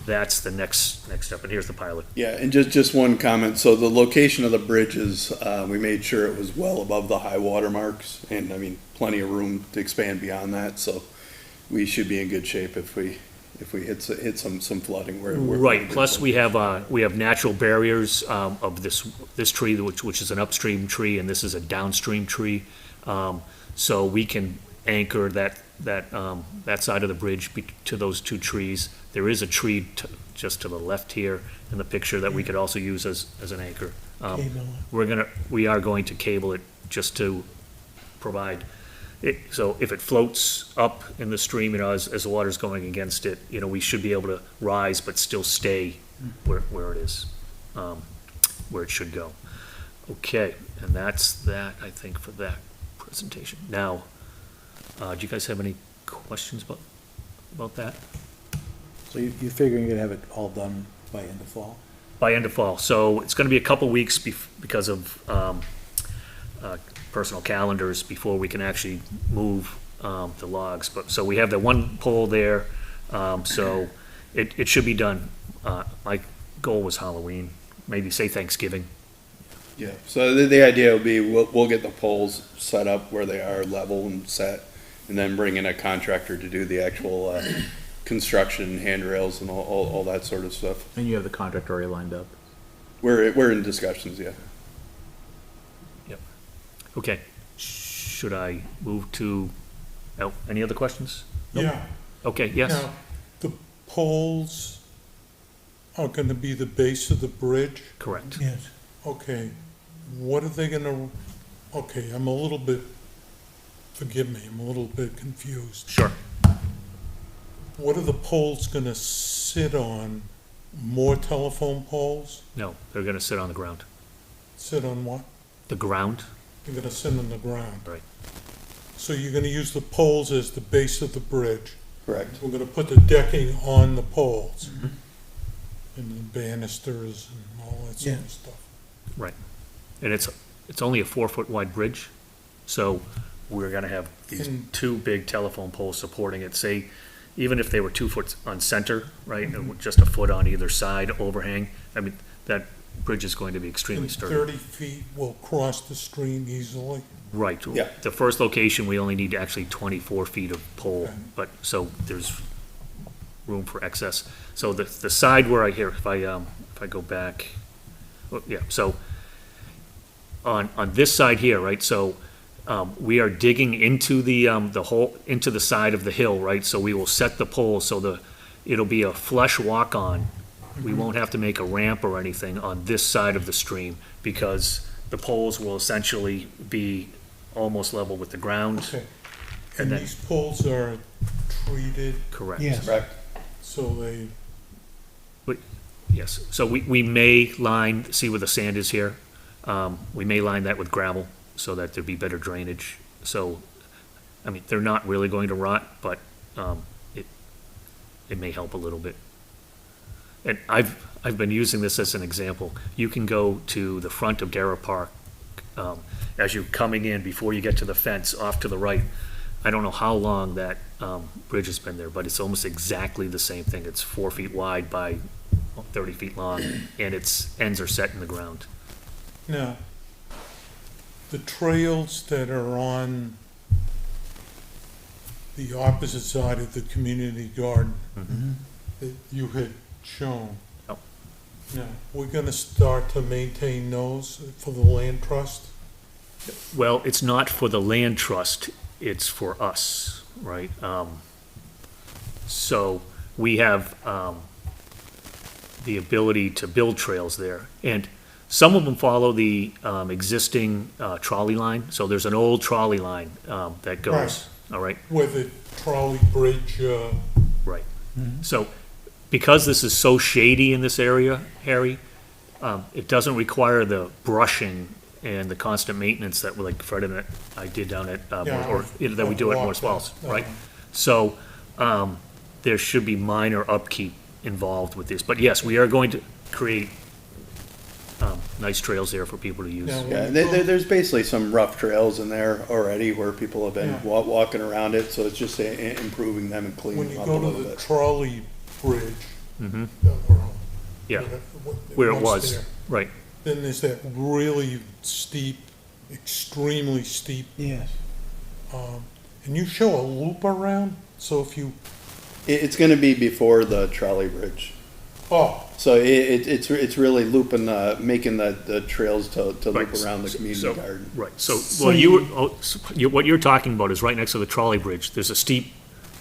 that's the next step, and here's the pilot. Yeah, and just one comment. So the location of the bridges, we made sure it was well above the high water marks, and I mean, plenty of room to expand beyond that, so we should be in good shape if we hit some flooding. Right, plus we have natural barriers of this tree, which is an upstream tree, and this is a downstream tree. So we can anchor that side of the bridge to those two trees. There is a tree just to the left here in the picture that we could also use as an anchor. Cable. We are going to cable it just to provide it, so if it floats up in the stream, as the water's going against it, we should be able to rise but still stay where it is, where it should go. Okay, and that's that, I think, for that presentation. Now, do you guys have any questions about that? So you're figuring you're gonna have it all done by end of fall? By end of fall. So it's going to be a couple weeks because of personal calendars before we can actually move the logs. So we have the one pole there, so it should be done. My goal was Halloween, maybe say Thanksgiving. Yeah, so the idea would be we'll get the poles set up where they are level and set, and then bring in a contractor to do the actual construction, handrails, and all that sort of stuff. And you have the contract already lined up? We're in discussions, yeah. Okay, should I move to, any other questions? Nope. Yeah. Okay, yes, Now, the poles are gonna be the base of the bridge? correct. Yes. Okay, what are they gonna, okay, I'm a little bit, forgive me, I'm a little bit confused. Sure. What are the poles gonna sit on? More telephone poles? No, they're going to sit on the ground. Sit on what? The ground? They're gonna sit on the ground. Right. So you're gonna use the poles as the base of the bridge. Correct. We're gonna put the decking on the poles. And the banisters and all that sort of stuff. Right. And it's only a 4-foot wide bridge, so we're gonna have these two big telephone poles supporting it. Say, even if they were 2 foot on center, right, and just a foot on either side overhang, I mean, that bridge is going to be extremely And sturdy. 30 feet will cross the stream easily. Right. Yeah. The first location, we only need actually 24 feet of pole, Okay. but, so there's room for excess. So the side where if I go back, yeah, so on this side here, right, so we are digging into the hole, into the side of the hill, right, so we will set the pole so it'll be a flush walk-on. We won't have to make a ramp or anything on this side of the stream because the poles will essentially be almost level with the ground. Okay. And And then- these poles are treated, Correct. Yes. Correct. so they, Yes, so we may line, see where the sand is here, we may line that with gravel so that there'd be better drainage. So, I mean, they're not really going to rot, but it may help a little bit. And I've been using this as an example. You can go to the front of Darrah Park As you're coming in, before you get to the fence, off to the right, I don't know how long that bridge has been there, but it's almost exactly the same thing. It's 4 feet wide by 30 feet long, and its ends are set in the ground. Now, the trails that are on the opposite side of the community garden that you had shown. Oh. Now, we're gonna start to maintain those for the land trust? Well, it's not for the land trust, it's for us, right? So we have the ability to build trails there. And some of them follow the existing trolley line. So there's an old trolley line that goes, all right? Where the trolley bridge, Right. So because this is so shady in this area, Harry, it doesn't require the brushing and the constant maintenance that, like Fred and I did down at, or that we do at Morris Falls, right? So there should be minor upkeep involved with this. But yes, we are going to create nice trails there for people to use. Now, Yeah, there's basically some rough trails in there already where people have been Yeah. walking around it, so it's just improving them and when cleaning you them up a go little to the bit. trolley bridge. Mhm. or Yeah, where where it was, there, right. Then there's that really steep, extremely steep, Yes. and you show a loop around, so if you, It's gonna be before the trolley bridge. oh, So it's really looping, making the trails to loop Right. around the So- community garden. Right, so, So well, you- what you're talking about is right next to the trolley bridge, there's a steep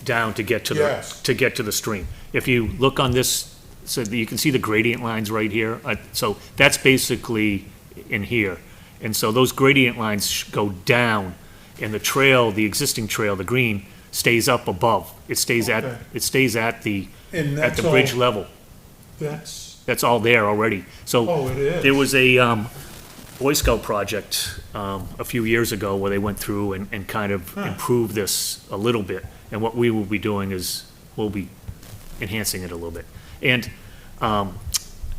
down to get to Yes. the stream. If you look on this, so that you can see the gradient lines right here, so that's basically in here. And so those gradient lines go down, and the trail, the existing trail, the green, stays up above. It stays Okay. at the and at that's the bridge all, level. That's all there already. So oh, it is. there was a Boy Scout project a few years ago where they went through and kind of improved this a little bit. And what we will be doing is we'll be enhancing it a little bit. And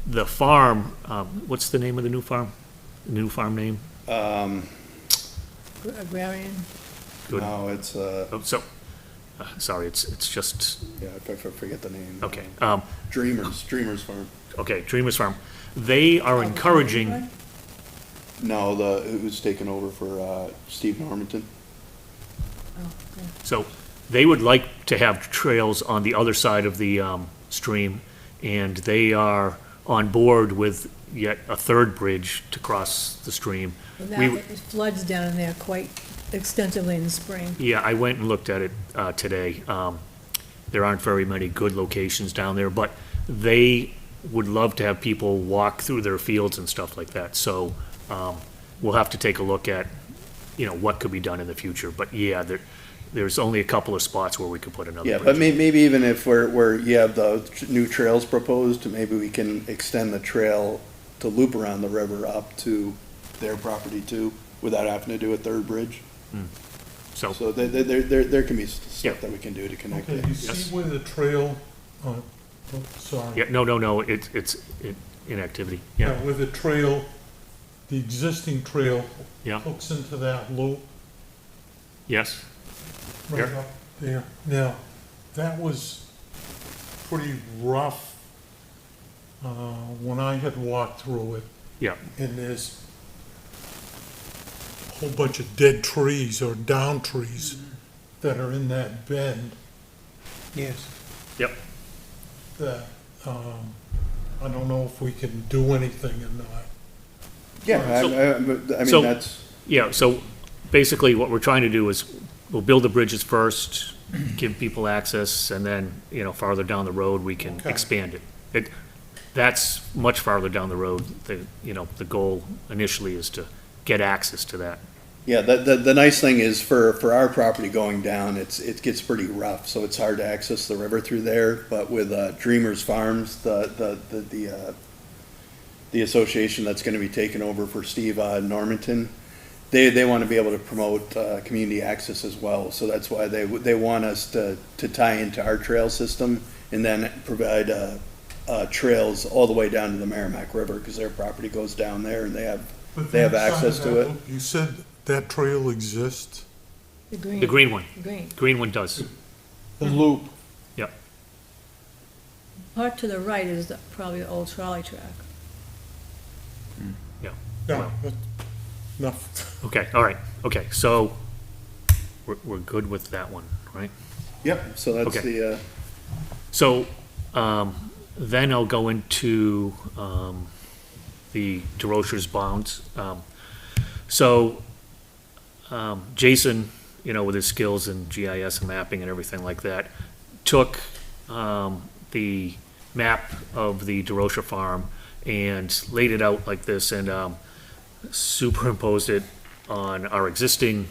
the farm, what's the name of the new farm? The new farm name? Agrarian. Good. No, it's, Oh, so, sorry, it's just, yeah, I forget the name. okay. Dreamers Farm. Okay, Dreamers Farm. They are encouraging, No, it was taken over for Steve Normanton. so they would like to have trails on the other side of the stream, and they are on board with yet a third bridge to cross the stream. And We- that it floods down in there quite extensively in the spring. Yeah, I went and looked at it today. There aren't very many good locations down there, but they would love to have people walk through their fields and stuff like that. So we'll have to take a look at, what could be done in the future. But yeah, there's only a couple of spots where we could put another Yeah, bridge. but maybe even if where you have the new trails proposed, maybe we can extend the trail to loop around the river up to their property too, without having to do a third bridge. So, So there can be Yeah. stuff that we can do to connect Okay, it. you Yes. see where the trail, sorry. yeah, no, it's inactivity. Yeah, Yeah, where the trail, the existing trail yeah, hooks into that loop yes, right Yeah. up there. Now, that was pretty rough when I had walked through it, yeah, and there's a whole bunch of dead trees or down trees that are in that bend Yes. yep. that, I don't know if we can do anything or not. Yeah, I So- mean, that's, Yeah, so basically what we're trying to do is we'll build the bridges first, give people access, and then, farther down the road, we can Okay. expand it. That's much farther down the road. The goal initially is to get access to that. yeah, the nice thing is for our property going down, it gets pretty rough, so it's hard to access the river through there. But with Dreamers Farms, the association that's gonna be taken over for Steve Normanton, they want to be able to promote community access as well. So that's why they want us to tie into our trail system and then provide trails all the way down to the Merrimack River, because their property goes down there and they have But They have that access side to of that- You said that trail exists? The green. The green one, Green. green one does. The loop. Yep. Part to the right is probably the old trolley track. No, enough. Okay, all right, okay, so we're good with that one, right? Yep, so that's Okay. the, So, then I'll go into, the DeRocher's bounds. Jason, you know, with his skills in GIS and mapping and everything like that, took, the map of the DeRocher farm and laid it out like this and, superimposed it on our existing,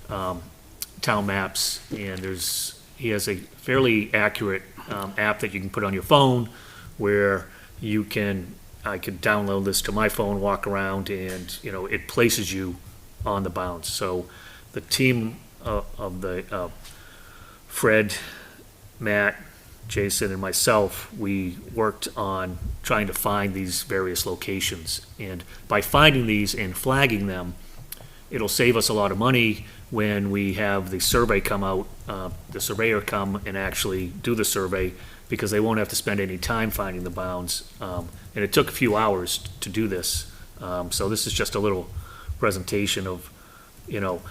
town maps. And he has a fairly accurate, app that you can put on your phone where I could download this to my phone, walk around, and, you know, it places you on the bounds. So the team of the Fred, Matt, Jason, and myself, we worked on trying to find these various locations. And by finding these and flagging them, it'll save us a lot of money when we have the survey come out, the surveyor come and actually do the survey, because they won't have to spend any time finding the bounds. And it took a few hours to do this. So this is just a little presentation of, you know,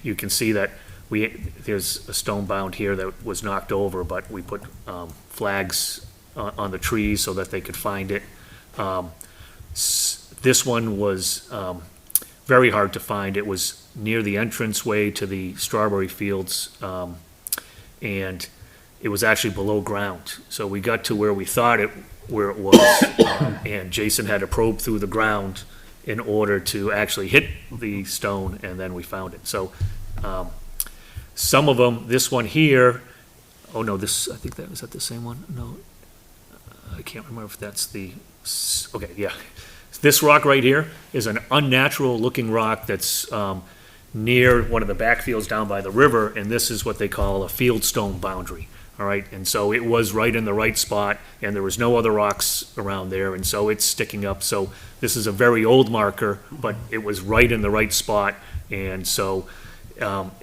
you can see that there's a stone bound here that was knocked over, but we put flags on the trees so that they could find it. This one was very hard to find. It was near the entranceway to the strawberry fields, and it was actually below ground. So we got to where we thought where it was, and Jason had to probe through the ground in order to actually hit the stone, and then we found it. So some of them, this one here, oh no, I think is that the same one? No, I can't remember if that's okay, yeah. This rock right here is an unnatural looking rock that's near one of the backfields down by the river, and this is what they call a fieldstone boundary. All right, and so it was right in the right spot, and there was no other rocks around there, and so it's sticking up. So this is a very old marker, but it was right in the right spot, and so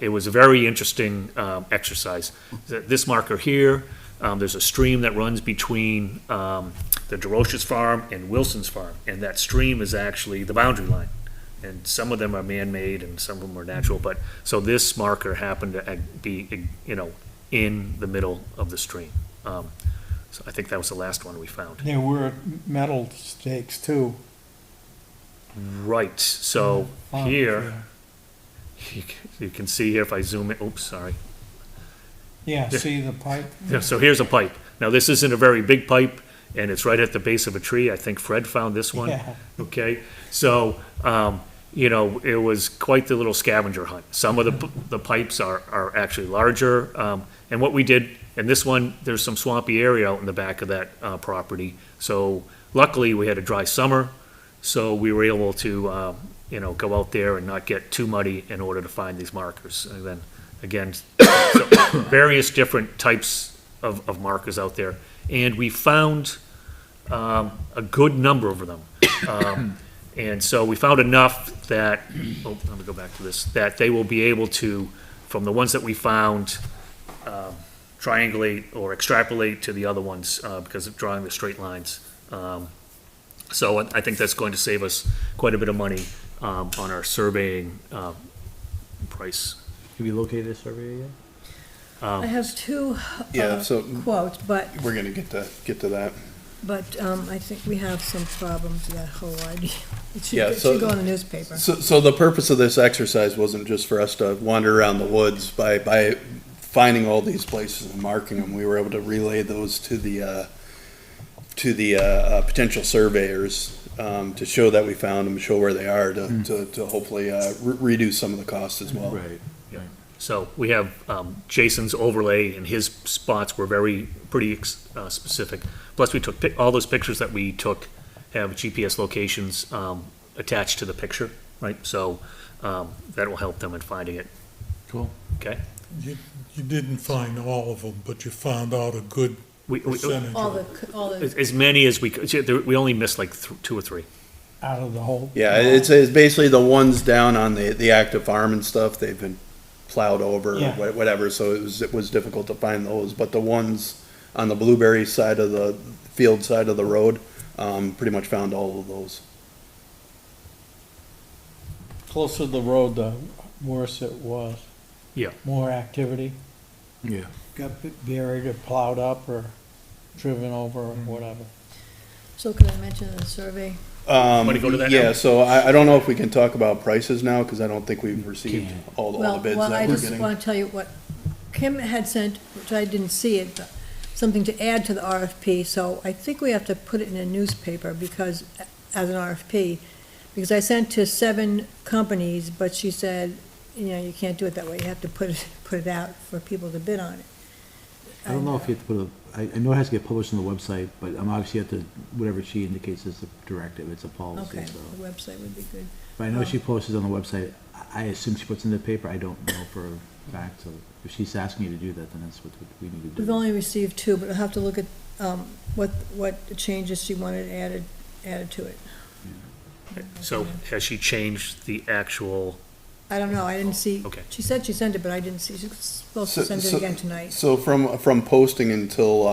it was a very interesting exercise. This marker here, there's a stream that runs between the DeRocher's farm and Wilson's farm, and that stream is actually the boundary line. And some of them are man-made and some of them are natural, but so this marker happened to be, you know, in the middle of the stream. So I think that was the last one we found. There were metal stakes too. Right, so Oh, here, you can see here if I zoom in, oops, sorry. Yeah, see the pipe? Yeah, so here's a pipe. Now, this isn't a very big pipe, and it's right at the base of a tree. I think Fred found this one. Yeah. Okay, so, you know, it was quite the little scavenger hunt. Some of the pipes are actually larger, and what we did, and this one, there's some swampy area out in the back of that property. So luckily, we had a dry summer, so we were able to, you know, go out there and not get too muddy in order to find these markers. And then, again, so various different types of markers out there. And we found a good number of them. And so we found enough that, let me go back to this, that they will be able to, from the ones that we found, triangulate or extrapolate to the other ones because of drawing the straight lines. So I think that's going to save us quite a bit of money on our surveying price. Have you located a surveyor yet? I have two Yeah, so- quotes, but we're gonna get to that. I think we have some problems with that whole idea. It Yeah, should so- go in the newspaper. So the purpose of this exercise wasn't just for us to wander around the woods. By finding all these places and marking them, we were able to relay those to the potential surveyors to show that we found them, show where they are, to hopefully reduce some of the costs as well. Right. So we have Jason's overlay, and his spots were pretty specific. Plus, we took all those pictures that we took have GPS locations attached to the picture, right? So that will help them in finding it. Cool. Okay. You didn't find all of them, but you found out a good percentage All of them. the, As many as we could. We only missed like 2 or 3. out of the whole. Yeah, it's basically the ones down on the active farm and stuff, they've been plowed over or Yeah. whatever, so it was difficult to find those. But the ones on the blueberry side of the field side of the road, pretty much found all of those. Closer to the road, the worse it was. Yeah. More activity. Yeah. Got buried or plowed up or driven over or whatever. So can I mention the survey? Want to go to that now? Yeah, so I don't know if we can talk about prices now, because I don't think we've received Can't. all the Well, bids well, that I we're just getting. want to tell you what Kim had sent, which I didn't see it, but something to add to the RFP, so I think we have to put it in a newspaper because, as an RFP, because I sent to 7 companies, but she said, you can't do it that way, you have to put it out for people to bid on it. I don't know if you have to put I know it has to get published on the website, but obviously you have to, whatever she indicates is a directive, it's a policy, Okay, so. the website would be good. But I know she posts it on the website. I assume she puts it in the paper. I don't know for a fact, so if she's asking you to do that, then that's what we need to do. We've only received 2, but I'll have to look at what changes she wanted added to it. So has she changed the actual, I don't know, I didn't see. Okay. She said she sent it, but I didn't see, she's supposed to send it again tonight. So from posting until,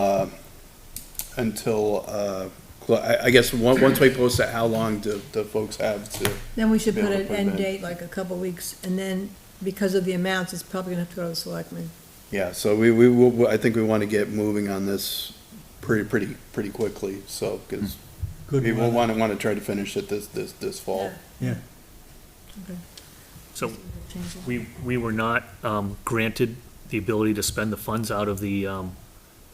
I guess, once we post it, how long do the folks have to? Then we should Be put able an to put it end in. date, like a couple weeks, and then, because of the amounts, it's probably gonna have to go to the selectmen. Yeah, so we I think we want to get moving on this pretty quickly, so, because Good we will weather. want to try to finish it this fall. Yeah. Okay. so Change it. we were not granted the ability to spend the funds out of the land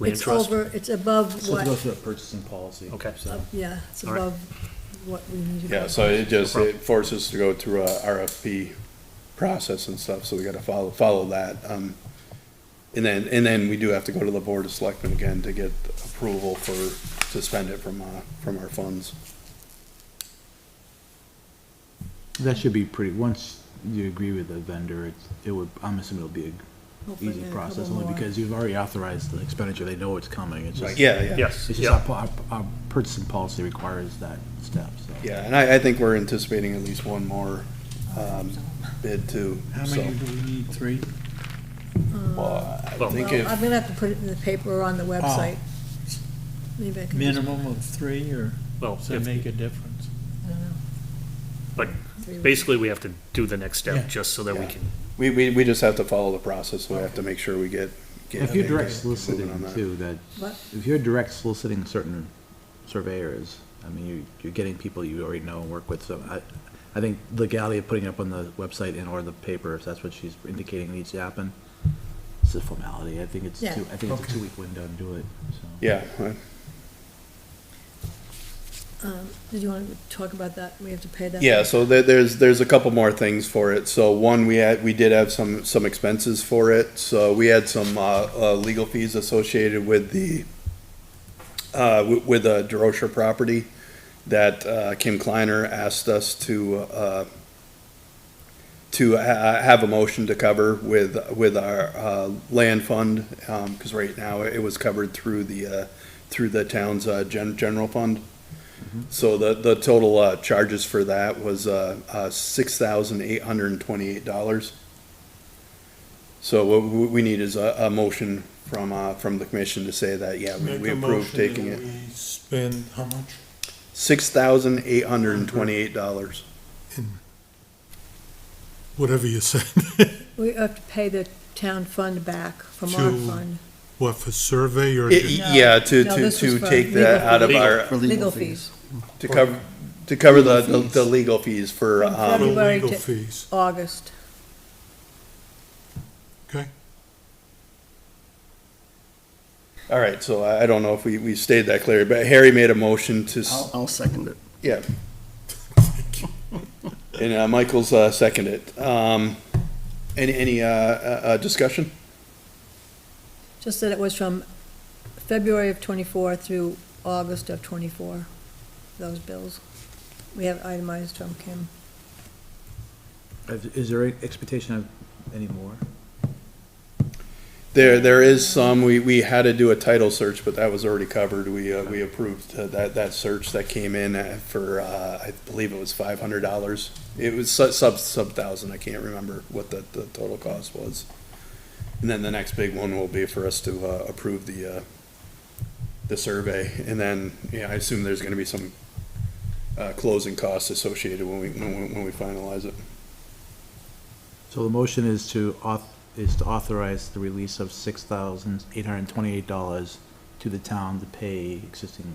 It's trust? over, it's above So it goes what, through a purchasing policy. Okay. So, yeah, it's All right. above what we need to. Yeah, so it forces us to go through a RFP process and stuff, so we gotta follow that. And then we do have to go to the Board of Selectmen again to get approval to spend it from our funds. that should be pretty, once you agree with the vendor, I'm assuming it'll be an Hopefully easy get a process, couple only more. because you've already authorized the expenditure, they know it's coming, it's just. Yeah. Yes, It's just yeah. our purchasing policy requires that step, so. Yeah, and I think we're anticipating at least one more, bid too, How so. many do we need? 3? Well, I Well, think Well, if, I'm gonna have to put it in the paper or on the website. Maybe I can. just- Minimum of 3, or Well, does that if- make a difference? I don't know. But 3 weeks. basically, we have to do the next Yeah. step, just so that we Yeah. can, we just have to follow the process, so we have to make sure we get. If you're direct get soliciting moving on that. too, that, What? if you're direct soliciting certain surveyors, I mean, you're getting people you already know and work with, so I think legality of putting it up on the website and or the paper, if that's what she's indicating needs to happen, it's a formality, I think it's Yeah. I think it's a 2-week window to do it, so. Yeah, Did you want to talk about that? We have to pay that? yeah, so there's a couple more things for it. So one, we did have some expenses for it. So we had some, legal fees associated with the DeRocher property that, Kim Kleiner asked us to have a motion to cover with our, land fund, because right now it was covered through the town's, general fund. So the total charges for that was $6,828. So what we need is a motion from the commission to say that, yeah, we Make a approve motion taking that it. we spend how much? $6,828. Whatever you said. We have to pay the town fund back from our To- fund. What, for survey or? Yeah, No, this was for take legal that out of fees. our, For Legal fees. to cover the legal fees for, From For February legal to fees, August. okay? all right, so I don't know if we stated that clearly, but Harry made a motion to, I'll second it. yeah. And Michael's seconded. Any discussion? Just that it was from February of '24 through August of '24, those bills. We have itemized from Kim. Is there any expectation of any more? There is some, we had to do a title search, but that was already covered. We approved that search that came in for, I believe it was $500. It was sub thousand, I can't remember what the total cost was. And then the next big one will be for us to approve the survey. And then, yeah, I assume there's gonna be some closing costs associated when we finalize it. So the motion is to authorize the release of $6,828 to the town to pay existing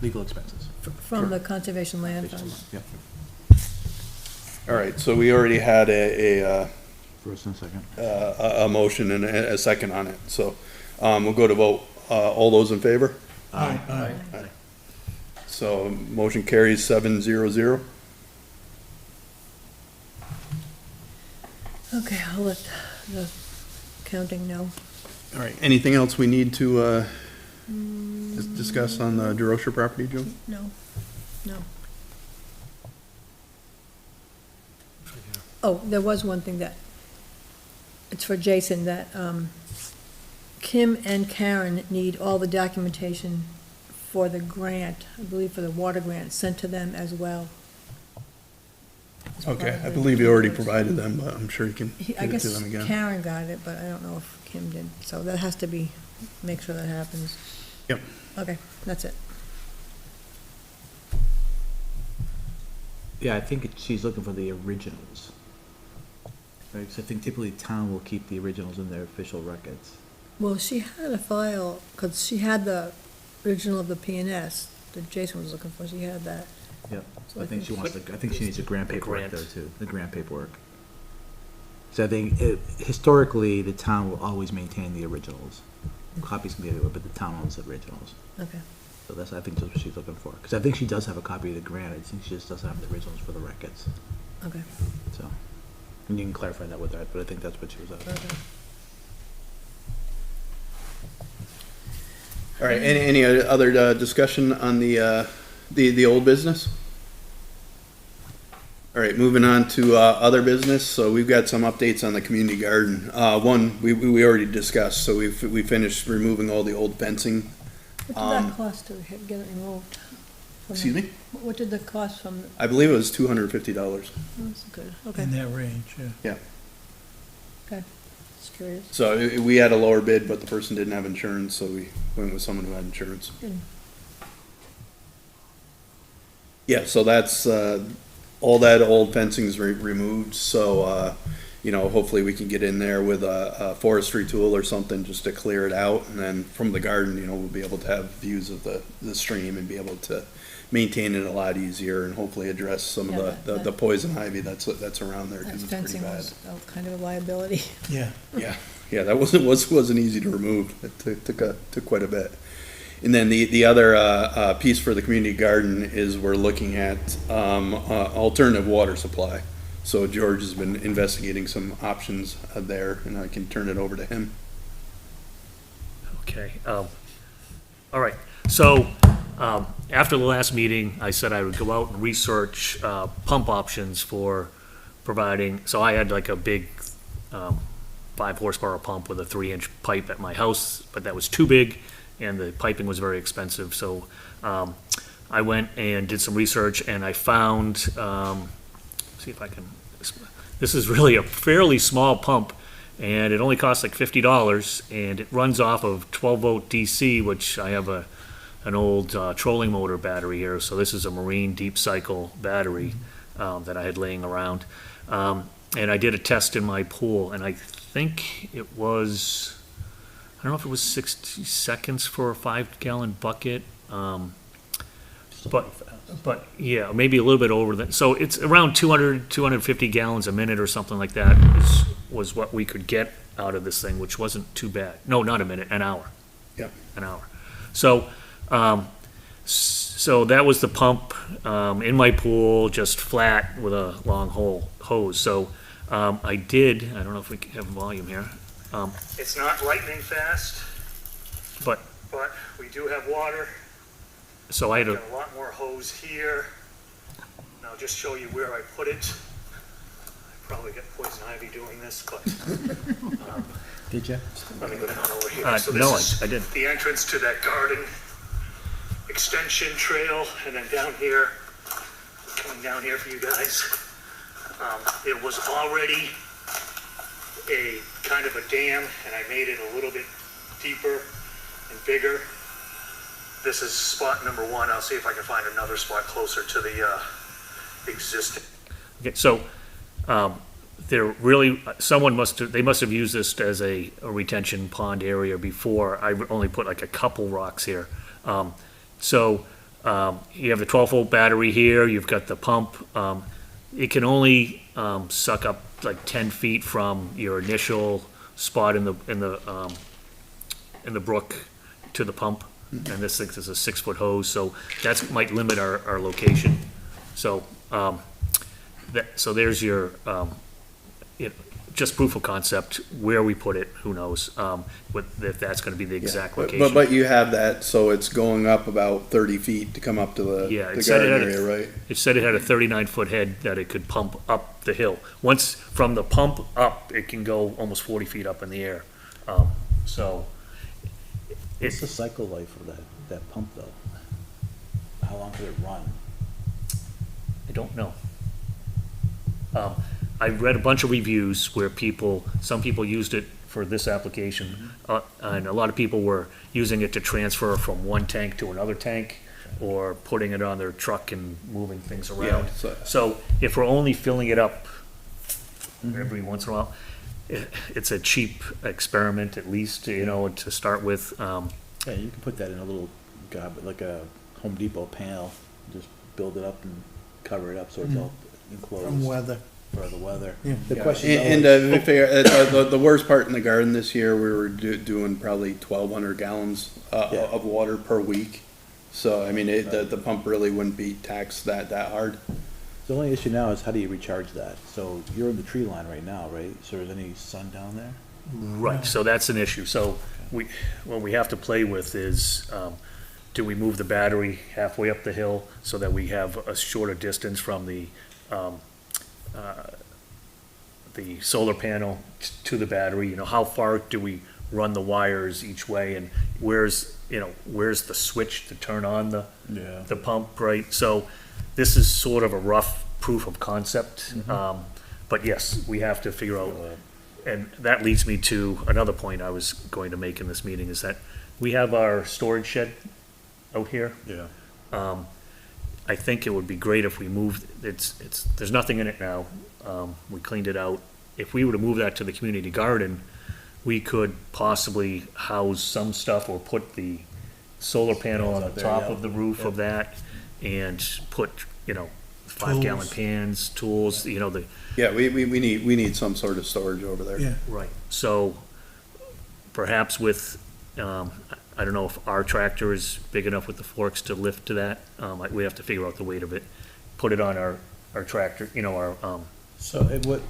legal expenses. From the Conservation Land Fund. Yep. All right, so we already had a First and second. motion and a second on it, so, we'll go to vote. All those in favor? Aye. So, motion carries 7-0-0. Okay, I'll let the counting know. All right, anything else we need to, discuss on the DeRocher property, Joe? No. Oh, there was one thing that, it's for Jason, that, Kim and Karen need all the documentation for the grant, I believe for the water grant, sent to them as well. Okay, I believe you already provided them, but I'm sure you can I give it guess to them again. Karen got it, but I don't know if Kim did, so that has to be, make sure that happens. Yep. Okay, that's it. Yeah, I think she's looking for the originals. Right, 'cause I think typically town will keep the originals in their official records. Well, she had a file, because she had the original of the PNS that Jason was looking for, she had that. Yep. So I think she wants, I think she needs the grant The paperwork grant. there too, the grant paperwork. So I think historically, the town will always maintain the originals. Copies can be everywhere, but the town owns the originals. Okay, So that's, I think that's what she's looking for. Because I think she does have a copy of the grant, I think she just doesn't have the originals for the records, okay, so. And you can clarify that with her, but I think that's what she was after. okay. All right, any other discussion on the old business? All right, moving on to other business, so we've got some updates on the community garden. One, we already discussed, so we finished removing all the old fencing. What did that cost to get it removed? from Excuse the- me? What did the cost from, I believe it was $250. that's good, okay, In that range, yeah. okay, just curious. So we had a lower bid, but the person didn't have insurance, so we went with someone who had insurance. Good. Yeah, so that's, all that old fencing's removed, so, hopefully we can get in there with a forestry tool or something just to clear it out, and then from the garden, we'll be able to have views of the stream and be able to maintain it a lot easier and hopefully address some Yeah, of the poison ivy that's around there, That because it's pretty fencing bad. was kind of a liability. Yeah. Yeah, that wasn't easy to remove. It took quite a bit. And then the other piece for the community garden is we're looking at alternative water supply. So George has been investigating some options there, and I can turn it over to him. Okay, all right, so, after the last meeting, I said I would go out and research, pump options for providing, so I had like a big, 5 horsepower pump with a 3-inch pipe at my house, but that was too big, and the piping was very expensive, so, I went and did some research, and I found, see if I can, this is really a fairly small pump, and it only costs like $50, and it runs off of 12-volt DC, which I have an old trolling motor battery here, so this is a marine deep cycle battery that I had laying around. And I did a test in my pool, and I think it was, I don't know if it was 60 seconds for a 5-gallon bucket, but yeah, maybe a little bit over that. So it's around 250 gallons a minute or something like that was what we could get out of this thing, which wasn't too bad. No, not a minute, an hour. Yeah. An hour. So, so that was the pump in my pool, just flat with a long hose. So I don't know if we have volume here. It's not lightning fast, but we do have water. So I had a lot more hose here. And I'll just show you where I put it. I probably got poison ivy doing this, but, Did you? let me go down over here. So No, this I didn't. is the entrance to that garden extension trail, and then down here, coming down here for you guys. It was already a kind of a dam, and I made it a little bit deeper and bigger. This is spot number one. I'll see if I can find another spot closer to the existing. Okay, so, there really, they must have used this as a retention pond area before. I only put like a couple rocks here. So, you have the 12-volt battery here, you've got the pump. It can only, suck up like 10 feet from your initial spot in the brook to the pump. And this thing is a 6-foot hose, so that might limit our location. So, so there's your, just proof of concept, where we put it, who knows, if that's gonna be the exact location. But you have that, so it's going up about 30 feet to come up to Yeah, the it said it garden had area, right? It said it had a 39-foot head that it could pump up the hill. Once, from the pump up, it can go almost 40 feet up in the air. So, What's the cycle life of that pump though? How long could it run? I don't know. I read a bunch of reviews where some people used it for this application, and a lot of people were using it to transfer from one tank to another tank, or putting it on their truck and moving things around. Yeah, So if we're only filling it up every once in a while, it's a cheap experiment, at least, to start with. Yeah, you can put that in a little, like a Home Depot panel, just build it up and cover it up so it's all enclosed. From weather. For the weather. Yeah. The question And is, we figure, the worst part in the garden this year, we were doing probably 1,200 gallons Yeah. of water per week. So, I mean, the pump really wouldn't be taxed that hard. the only issue now is how do you recharge that? So you're in the tree line right now, right? So is any sun down there? Right, so that's an issue. So what we have to play with is, do we move the battery halfway up the hill so that we have a shorter distance from the solar panel to the battery? How far do we run the wires each way, and where's the switch to turn on the pump, right? So this is sort of a rough proof of concept. But yes, we have to figure out, and that leads me to another point I was going to make in this meeting, is that we have our storage shed out here. Yeah. I think it would be great if we moved, there's nothing in it now. We cleaned it out. If we were to move that to the community garden, we could possibly house some stuff or put the solar panel on the top of the roof of that, and put, 5-gallon pans, tools, Yeah, we need some sort of storage over there. Yeah. Right, so perhaps with, I don't know if our tractor is big enough with the forks to lift to that. We have to figure out the weight of it, put it on our tractor, our, So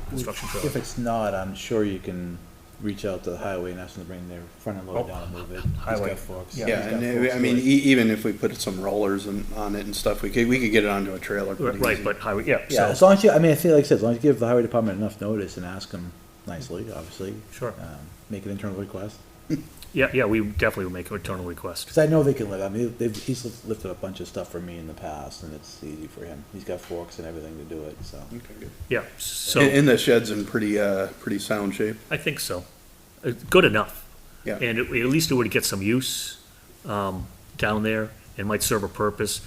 construction trailer. if it's not, I'm sure you can reach out to the highway and ask them to bring their front end loader down and move it. He's highway. got forks. Yeah, He's got and forks I mean, for it. even if we put some rollers on it and stuff, we could get it onto a trailer pretty Right, easy. but highway, yeah, Yeah, as so, long as I feel like I said, as long as you give the highway department enough notice and ask them nicely, obviously. Sure. Make an internal request. yeah, we definitely will make a return request. Because I know they can live, he's lifted a bunch of stuff for me in the past, and it's easy for him. He's got forks and everything to do it, so. Okay, good. Yeah, so, And the shed's in pretty sound shape. I think so. Good enough. Yeah. And at least it would get some use, down there. It might serve a purpose.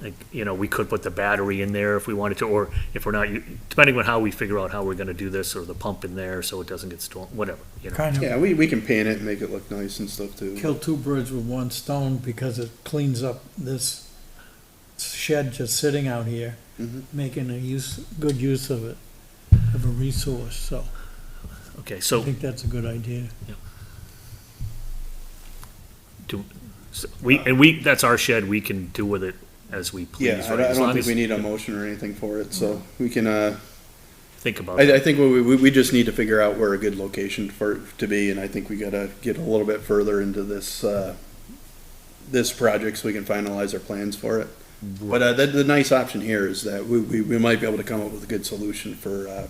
Like, we could put the battery in there if we wanted to, or if we're not, depending on how we figure out how we're gonna do this, or the pump in there so it doesn't get stolen, whatever, Kind Yeah, of we can paint it and make it look nice and stuff too. kill two birds with one stone because it cleans up this shed just sitting out here, making good use of it, of a resource, so Okay, I so, think that's a good idea. that's our shed, we can do with it as we please, Yeah, right? I As don't long think as- we need a motion or anything for it, so we can, Think about I it. think we just need to figure out where a good location for it to be, and I think we gotta get a little bit further into this project so we can finalize our plans for it. But the nice option here is that we might be able to come up with a good solution for,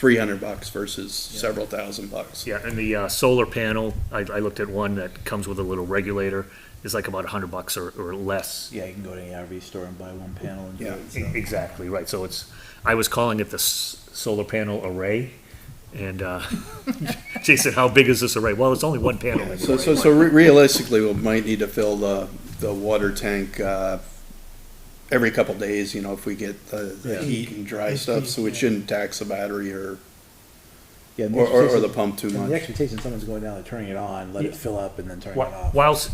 $300 versus several $1,000s. Yeah, and the solar panel, I looked at one that comes with a little regulator, is like about $100 or less. Yeah, you can go to any RV store and buy one panel and do Yeah. it, so. Exactly, right, so I was calling it the solar panel array, and Jason, how big is this array? Well, it's only one panel. So realistically, we might need to fill the water tank every couple days, if we get the heat and dry stuff, so it shouldn't tax the battery or Yeah, and or the pump too and much. the expectation, someone's going down and turning it on, let it fill up and then turning it off. Whilst,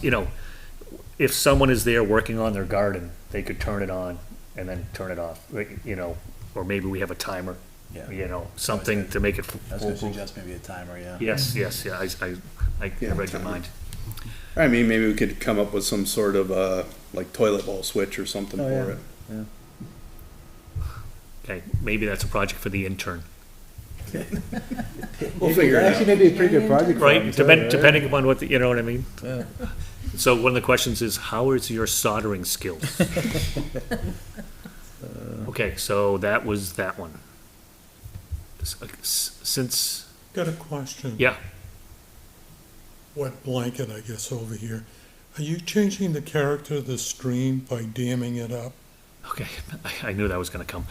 if someone is there working on their garden, they could turn it on and then turn it off, or maybe we have a timer, Yeah. something to make it. I was gonna suggest maybe a timer, yeah. Yes, yeah, I Yeah, read your timer. mind. I mean, maybe we could come up with some sort of like toilet bowl switch or something Oh, for yeah. it. Yeah. Okay, maybe that's a project for the intern, We'll figure it Actually, out. maybe a pretty good project for right? them, too, right? Depending upon what, you know what I mean? Yeah. So one of the questions is, how is your soldering skills? Okay, so that was that one. Since, Got a question. yeah, Wet blanket, I guess, over here. Are you changing the character of the stream by damming it up? okay, I knew that was gonna come.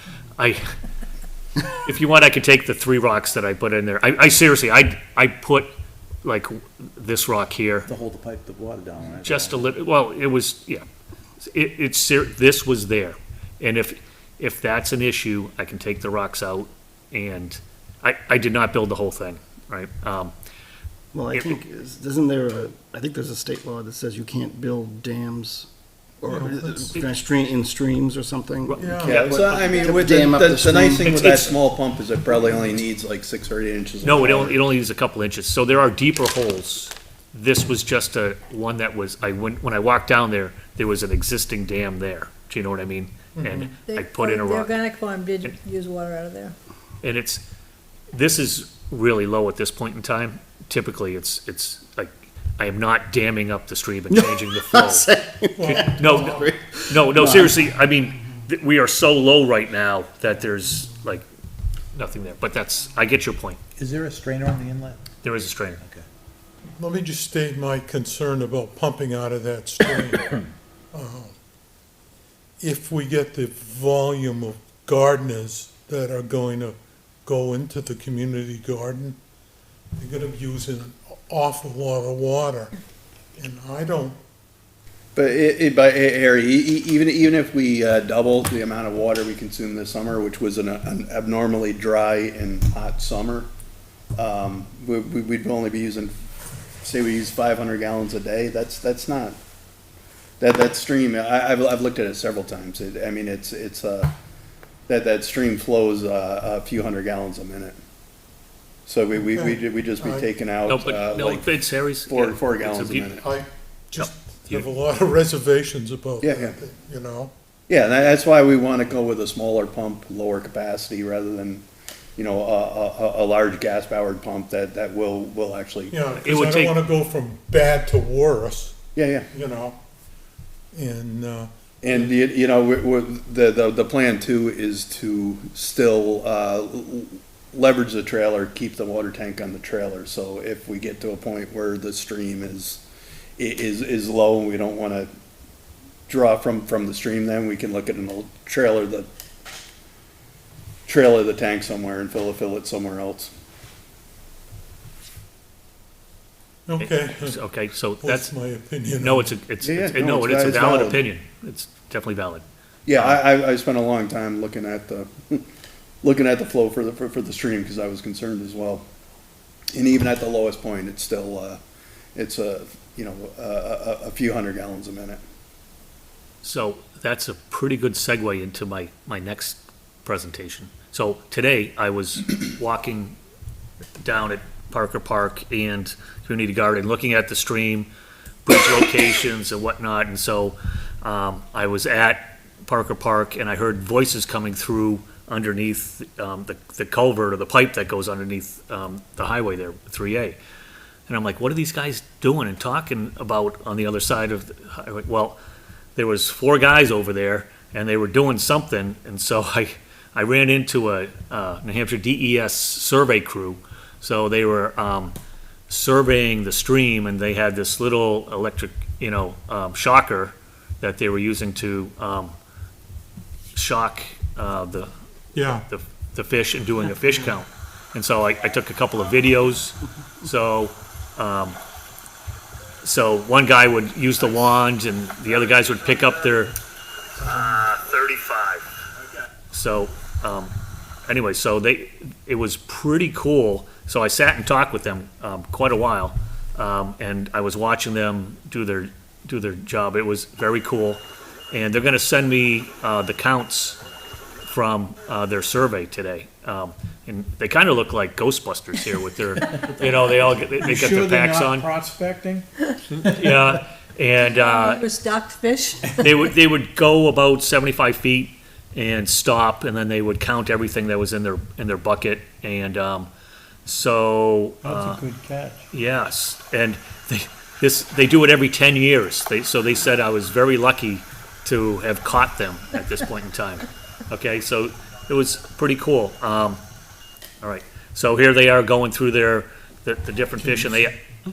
If you want, I could take the 3 rocks that I put in there. I seriously, I put like this rock here, To hold the pipe, the water down, right? just a little, well, it was, yeah. This was there. And if that's an issue, I can take the rocks out, and I did not build the whole thing, right? Well, I think, I think there's a state law that says you can't build dams or Yeah, that's- in streams or something. Yeah. Yeah, so I mean, To with dam up the the nice stream. thing with that It's- small pump is it probably only needs like 6 or 8 inches. of No, it water. only needs a couple inches. So there are deeper holes. This was just one that was, when I walked down there, there was an existing dam there. Do you know what I mean? And I put in a The rock. organic farm did use water out of there. And this is really low at this point in time. Typically, it's like, I am not damming up the stream and changing the flow. No, seriously, I mean, we are so low right now that there's like nothing there. But I get your point. Is there a strainer on the inlet? There is a strainer. Let me just state my concern about pumping out of that stream. If we get the volume of gardeners that are going to go into the community garden, they're gonna be using an awful lot of water. And I don't, But Harry, even if we double the amount of water we consume this summer, which was an abnormally dry and hot summer, we'd only be using, say we use 500 gallons a day. That's not that stream. I've looked at it several times. That stream flows a few hundred gallons a minute. So we'd just be taking out No, like it's Harry's. 4 It's gallons a view- minute. I just Yep. have a lot of reservations about Yeah, that, you know? Yeah, and that's why we want to go with a smaller pump, lower capacity, rather than, a large gas-powered pump that will actually. Yeah, It because would I take- don't wanna go from bad to worse, Yeah. you know? And, And, the plan too is to still, leverage the trailer, keep the water tank on the trailer. So if we get to a point where the stream is low and we don't want to draw from the stream, then we can look at a trailer the tank somewhere and fill it somewhere else. okay, Okay, so that's that's, my opinion. no, on it's it. a No, it's a it's valid valid. opinion. It's definitely valid. Yeah, I spent a long time looking at the flow for the stream because I was concerned as well. And even at the lowest point, it's still it's a few hundred gallons a minute. So that's a pretty good segue into my next presentation. So today I was walking down at Parker Park and Community Garden, looking at the stream, bridge locations and whatnot. And so I was at Parker Park and I heard voices coming through underneath the culvert or the pipe that goes underneath the highway there, 3A. And I'm like, what are these guys doing and talking about on the other side of the highway? Well, there was 4 guys over there and they were doing something. And so I ran into a New Hampshire DES survey crew. So they were surveying the stream, and they had this little electric, shocker that they were using to shock the Yeah, the fish and doing a fish count. And so I took a couple of videos. So one guy would use the wand, and the other guys would pick up their. 35. So anyway, so it was pretty cool. So I sat and talked with them quite a while, and I was watching them do their job. It was very cool, and they're going to send me the counts from their survey today. And they kind of look like Ghostbusters here with their, they all get, they got Sure their they're packs not on. prospecting? Yeah, and For stocked fish? they would go about 75 feet and stop, and then they would count everything that was in their bucket. And so That's a good catch. yes, and they do it every 10 years. So they said I was very lucky to have caught them at this point in time. Okay, so it was pretty cool. All right, so here they are going through the different fish, and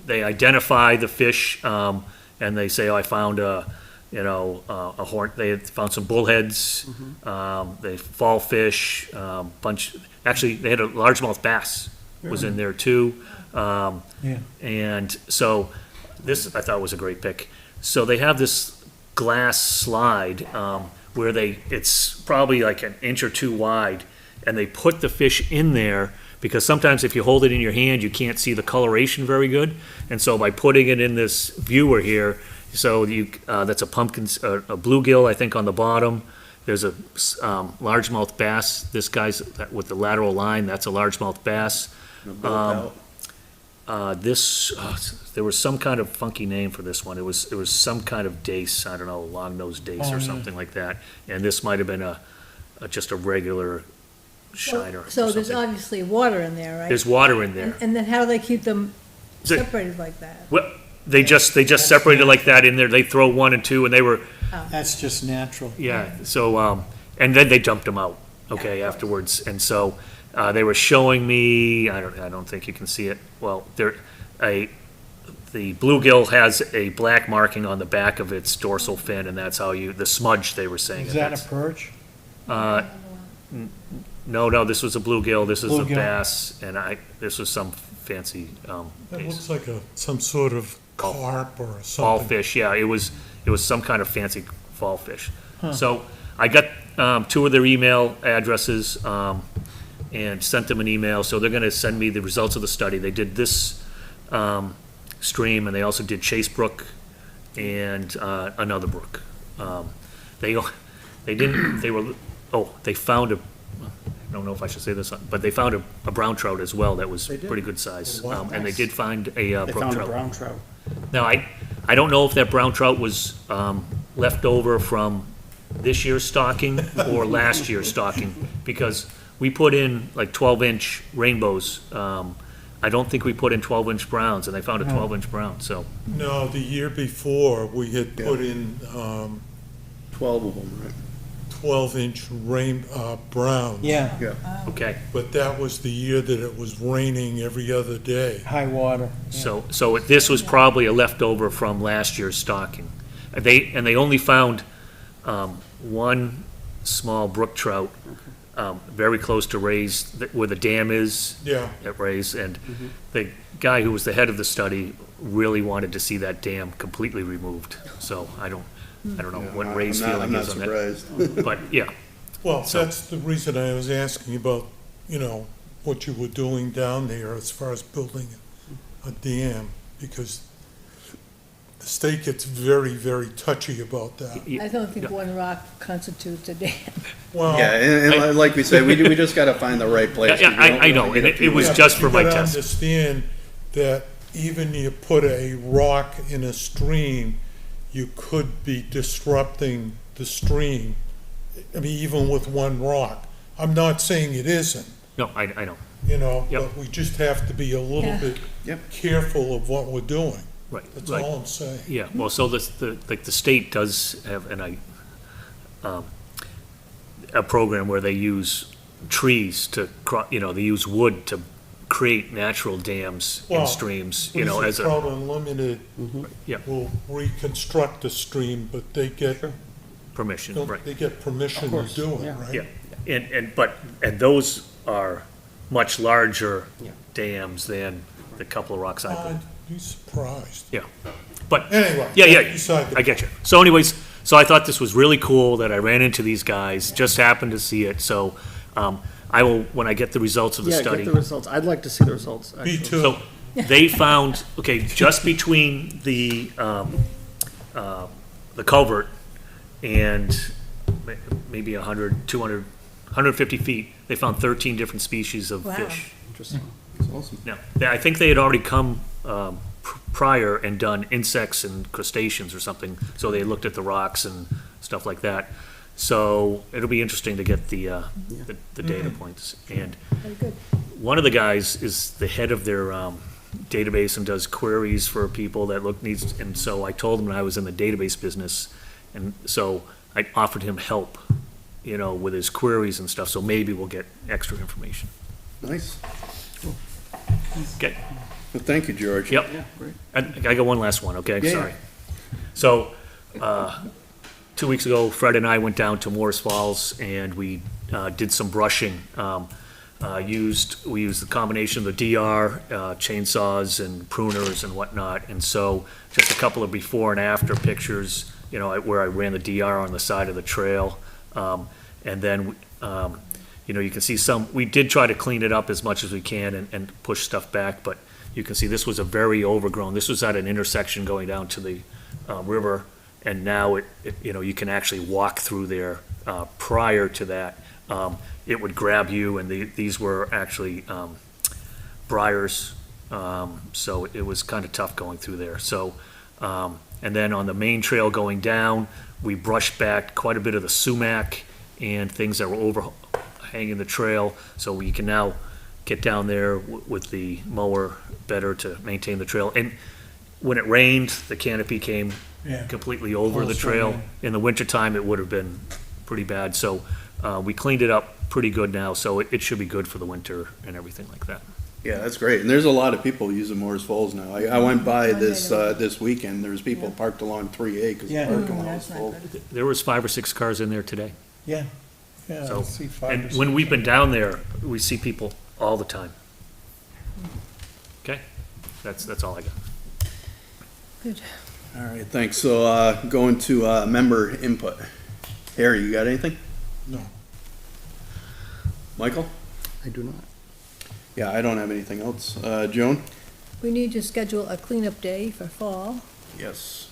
they identify the fish, and they say, "Oh, I found a horn." They had found some bullheads, they fall fish, bunch. Actually, they had a largemouth bass was in there too, Yeah. and so this I thought was a great pick. So they have this glass slide where it's probably like an inch or two wide, and they put the fish in there because sometimes if you hold it in your hand, you can't see the coloration very good. And so by putting it in this viewer here, so that's a a bluegill, I think, on the bottom. There's a largemouth bass. This guy's with the lateral line, that's a largemouth bass. There was some kind of funky name for this one. It was some kind of dace, I don't know, long-nosed dace or something like that. And this might have been just a regular shiner or So there's something. obviously water in there, right? There's water in there. And then how do they keep them So- separated like that? Well, they just separated like that in there. They throw 1 and 2, and they were, That's just natural. yeah, so, and then they dumped them out, okay, afterwards. And so, they were showing me, I don't think you can see it. Well, the bluegill has a black marking on the back of its dorsal fin, and that's how the smudge, they were saying. Is that That's- a perch? No, this was a bluegill, this is a Bluegill. bass, and this was some fancy, that bass. looks like some sort of carp or Fall something. fish, yeah, it was some kind of fancy fall fish. So I got 2 of their email addresses and sent them an email, so they're gonna send me the results of the study. They did this stream, and they also did Chase Brook and another brook. They found I don't know if I should say this, but they found a brown trout as well that was pretty good size. Wow. And they did find a They brook found a trout. brown trout. Now, I don't know if that brown trout was left over from this year's stocking or last year's stocking, because we put in like 12-inch rainbows. I don't think we put in 12-inch browns, and they found a 12-inch brown, so. No, the year before, we had put in 12 of them, right? 12-inch browns. Yeah, Okay, But that was the year that it was raining every other day. high water. so this was probably a leftover from last year's stocking. They only found one small brook trout very close to Ray's, where the dam is Yeah, at Ray's, and the guy who was the head of the study really wanted to see that dam completely removed. So I don't know what Ray's feeling is on that. I'm not surprised. But, yeah, well, So- that's the reason I was asking about, what you were doing down there as far as building a dam, because the state gets very, very touchy about that. I don't think one rock constitutes a dam. Well, Yeah, and like we said, we just gotta find the right place. Yeah, We don't I know, wanna and get a it was yeah, just but for my You gotta test. understand that even you put a rock in a stream, you could be disrupting the stream. I mean, even with one rock. I'm not saying it isn't, No, I know, Yep. but we just have to be a little Yeah. bit Yep. careful of what we're doing. right, That's right. all I'm saying. Yeah, well, so the state does have, and a program where they use trees to, they use wood to create natural dams Well, and streams, as a, Trout Unlimited yeah, will reconstruct a stream, but they get, permission, right. they get permission to course, do it, yeah. right? Yeah, and those are much larger Yeah. dams than the couple of rocks I put. I'd be surprised. Yeah, but, Anyway. yeah, beside the I get you. So anyways, so I thought this was really cool that I ran into these guys, just happened to see it, so, I will, when I get the results of the Yeah, study. get the results. I'd like to see the results, Me actually. too. So they found, okay, just between the culvert and maybe 100, 200, 150 feet, they found 13 different species of Wow. fish. Interesting. That's awesome. Now, I think they had already come prior and done insects and crustaceans or something, so they looked at the rocks and stuff like that. So it'll be interesting to get the data points. And Very good. one of the guys is the head of their database and does queries for people that needs, and so I told him I was in the database business, and so I offered him help, with his queries and stuff, so maybe we'll get extra information. Nice. Okay, Well, thank you, George. yep. Yeah, great. I got one last one, okay? Yeah, Sorry. So, 2 weeks ago, Fred and I went down to Morris Falls and we did some brushing. We used the combination of the DR, chainsaws and pruners and whatnot. And so just a couple of before and after pictures, where I ran the DR on the side of the trail. And then, you can see we did try to clean it up as much as we can and push stuff back, but you can see this was a very overgrown, this was at an intersection going down to the river, and now you can actually walk through there. Prior to that, it would grab you, and these were actually briars, so it was kind of tough going through there. So, and then on the main trail going down, we brushed back quite a bit of the sumac and things that were overhanging the trail, so we can now get down there with the mower better to maintain the trail. And when it rained, the canopy came Yeah. completely over the Also, trail. yeah. In the wintertime, it would have been pretty bad, so we cleaned it up pretty good now, so it should be good for the winter and everything like that. Yeah, that's great. And there's a lot of people using Morris Falls now. I went by this weekend, there's people parked along 3A because the Yeah. parking lot was full. There was 5 or 6 cars in there today. Yeah, yeah, So, I see five or And six. when we've been down there, we see people all the time. Okay? That's all I got. Good. All right, thanks. So, going to member input. Harry, you got anything? No. Michael? I do not. Yeah, I don't have anything else. Joan? We need to schedule a cleanup day for fall. Yes.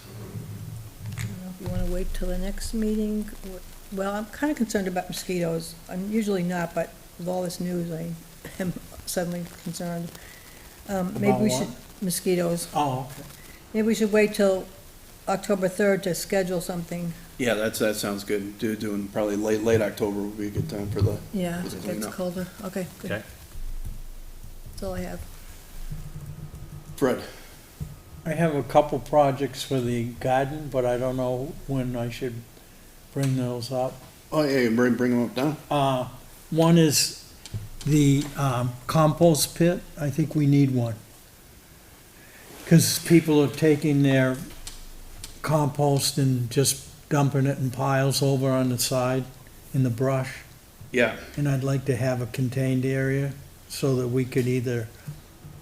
I don't know if you want to wait till the next meeting. Well, I'm kind of concerned about mosquitoes. I'm usually not, but with all this news, I am suddenly concerned. Maybe About we what? should, mosquitoes. Oh, okay. Maybe we should wait till October 3rd to schedule something. Yeah, that sounds good. Doing probably late October would be a good time for the, Yeah, Let's it clean gets up. colder. Okay, good. Okay? That's all I have. Fred. I have a couple projects for the garden, but I don't know when I should bring those up. Oh, yeah, bring them up now. One is the compost pit. I think we need one. Because people are taking their compost and just dumping it in piles over on the side in the brush. Yeah, And I'd like to have a contained area so that we could either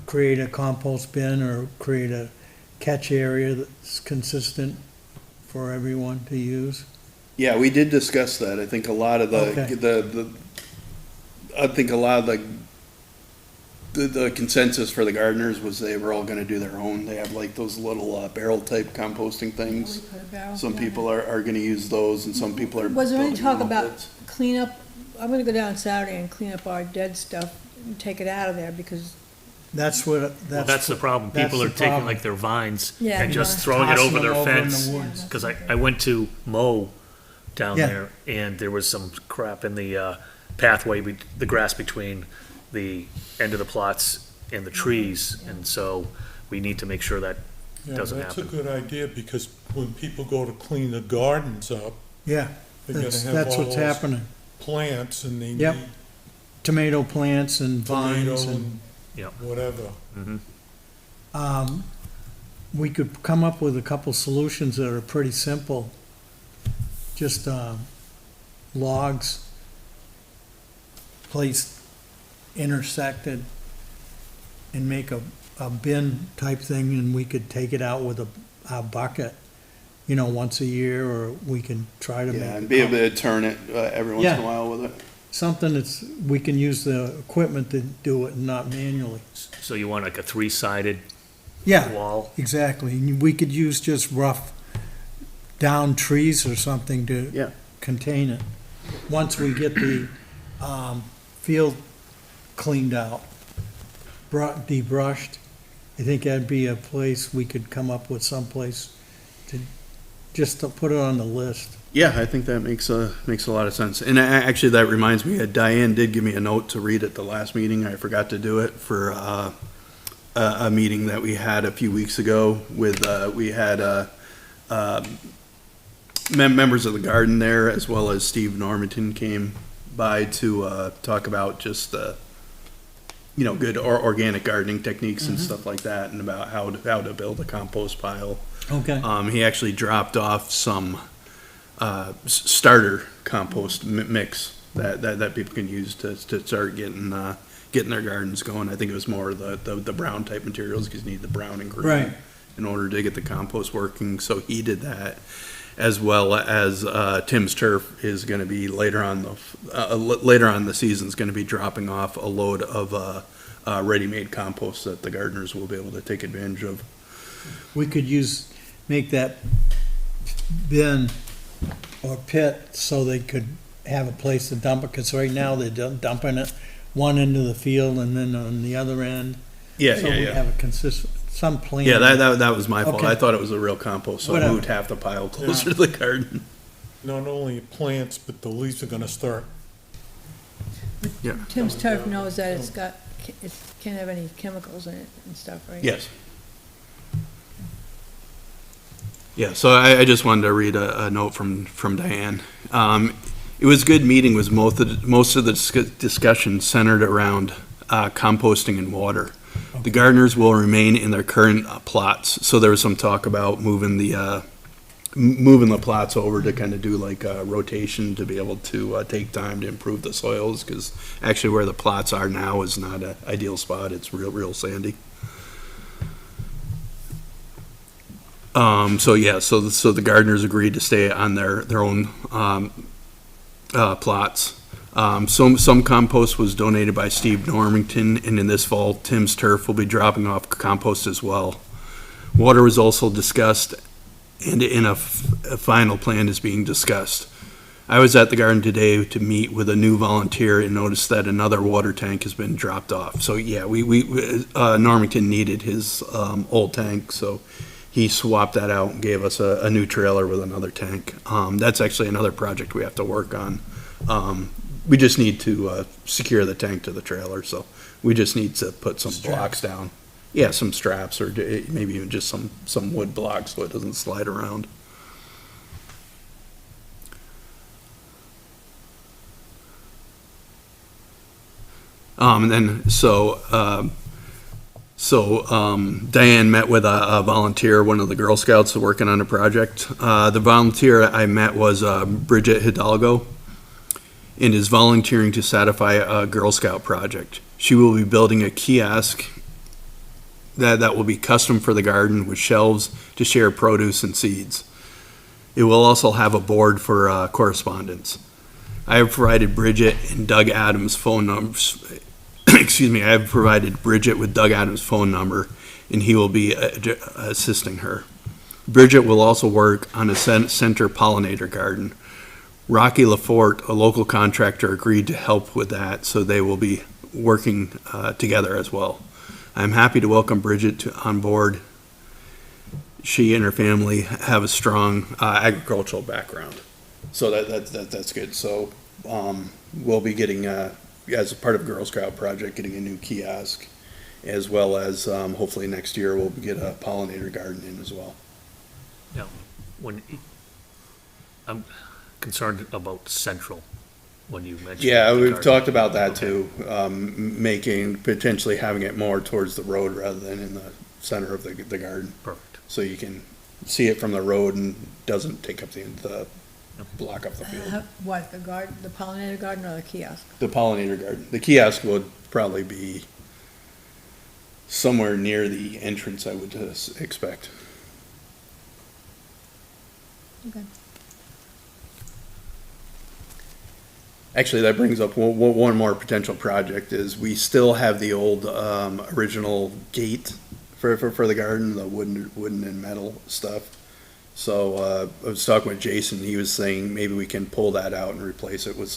create a compost bin or create a catch area that's consistent for everyone to use. yeah, we did discuss that. I think a lot of Okay. I think a lot of the consensus for the gardeners was they were all gonna do their own. They have like those little barrel type composting things. Some people are gonna use those and some people are. Was there any building talk their own about pits. cleanup? I'm gonna go down Saturday and clean up our dead stuff and take it out of there because, That's what, Well, that's the problem. that's People are the taking problem. like their vines Yeah, and just yeah. throwing it Tossing over their them over in the fence. woods. Because I went to mow down Yeah. there and there was some crap in the pathway, the grass between the end of the plots and the trees. And so we need to make sure that Yeah, doesn't that's a happen. good idea, because when people go to clean the gardens up, Yeah, they're gonna that's, have that's all what's those happening. plants and they Yep. need Tomato plants and vines tomato and, and whatever. we could come up with a couple solutions that are pretty simple. Just, logs placed intersected and make a bin type thing, and we could take it out with a bucket, once a year, or we can try to Yeah, and make be able to turn it every once in Yeah. a while with it. something that's, we can use the equipment to do it and not manually. So you want like a three-sided Yeah, wall? exactly. And we could use just rough down trees or something to Yeah. contain it. Once we get the, field cleaned out, debrushed, I think that'd be a place we could come up with someplace just to put it on the list. Yeah, I think that makes a lot of sense. And actually, that reminds me, Diane did give me a note to read at the last meeting. I forgot to do it for a meeting that we had a few weeks ago with, we had members of the garden there, as well as Steve Normanton came by to talk about just good organic gardening techniques and stuff like that, and about how to build a compost pile. Okay. He actually dropped off some starter compost mix that people can use to start getting their gardens going. I think it was more the brown type materials, because you need the brown and green Right. in order to get the compost working. So he did that, as well as Tim's Turf is going to be later on the season is going to be dropping off a load of ready-made compost that the gardeners will be able to take advantage of. We could make that bin or pit so they could have a place to dump it, because right now they're dumping it one into the field and then on the other end. Yeah, So we have a consistent, some plan. Yeah, that was my fault. Okay. I thought it was a real compost, so I Whatever. moved half the pile closer to the garden. Not only plants, but the leaves are gonna start. Yeah. Tim's turf knows that it can't have any chemicals in it and stuff, right? Yes. Yeah, so I just wanted to read a note from Diane. It was a good meeting, was most of the discussion centered around composting and water. The gardeners will remain in their current plots, so there was some talk about moving the plots over to kind of do like a rotation to be able to take time to improve the soils, because actually where the plots are now is not an ideal spot. It's real sandy. So the gardeners agreed to stay on their own plots. Some compost was donated by Steve Normington, and in this fall, Tim's Turf will be dropping off compost as well. Water was also discussed, and a final plan is being discussed. I was at the garden today to meet with a new volunteer and noticed that another water tank has been dropped off. So yeah, Normington needed his old tank, so he swapped that out and gave us a new trailer with another tank. That's actually another project we have to work on. We just need to secure the tank to the trailer, so we just need to put some blocks down. Yeah, some straps, or maybe even just some wood blocks so it doesn't slide around. And then, Diane met with a volunteer, one of the Girl Scouts working on a project. The volunteer I met was Bridget Hidalgo, and is volunteering to satisfy a Girl Scout project. She will be building a kiosk that will be custom for the garden, with shelves to share produce and seeds. It will also have a board for correspondence. I have provided Bridget and Doug Adams' phone numbers. Excuse me, I have provided Bridget with Doug Adams' phone number, and he will be assisting her. Bridget will also work on a center pollinator garden. Rocky LaForte, a local contractor, agreed to help with that, so they will be working together as well. I'm happy to welcome Bridget on board. She and her family have a strong agricultural background, so that's good. So we'll be getting, as a part of Girl Scout project, getting a new kiosk, as well as hopefully next year we'll get a pollinator garden in as well. Yeah, I'm concerned about central. when you mentioned. Yeah, the we've garden. talked about that Okay. too, potentially having it more towards the road rather than in the center of the garden. Perfect. So you can see it from the road and doesn't take up block up the field. What, the garden, the pollinator garden or the kiosk? The pollinator garden. The kiosk would probably be somewhere near the entrance, I would expect. Okay. Actually, that brings up one more potential project is we still have the old, original gate for the garden, the wooden and metal stuff. So, I was talking with Jason, he was saying maybe we can pull that out and replace it with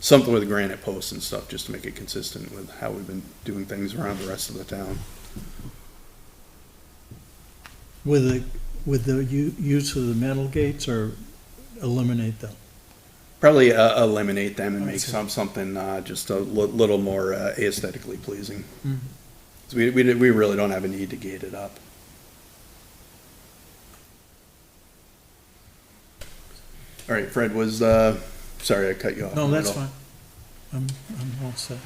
something with granite posts and stuff, just to make it consistent with how we've been doing things around the rest of the town. With the use of the metal gates or eliminate them? Probably, eliminate them and make something, just a little more, aesthetically pleasing. 'Cause we really don't have a need to gate it up. All right, Fred sorry I cut you off. No, in the that's middle. fine. I'm all set.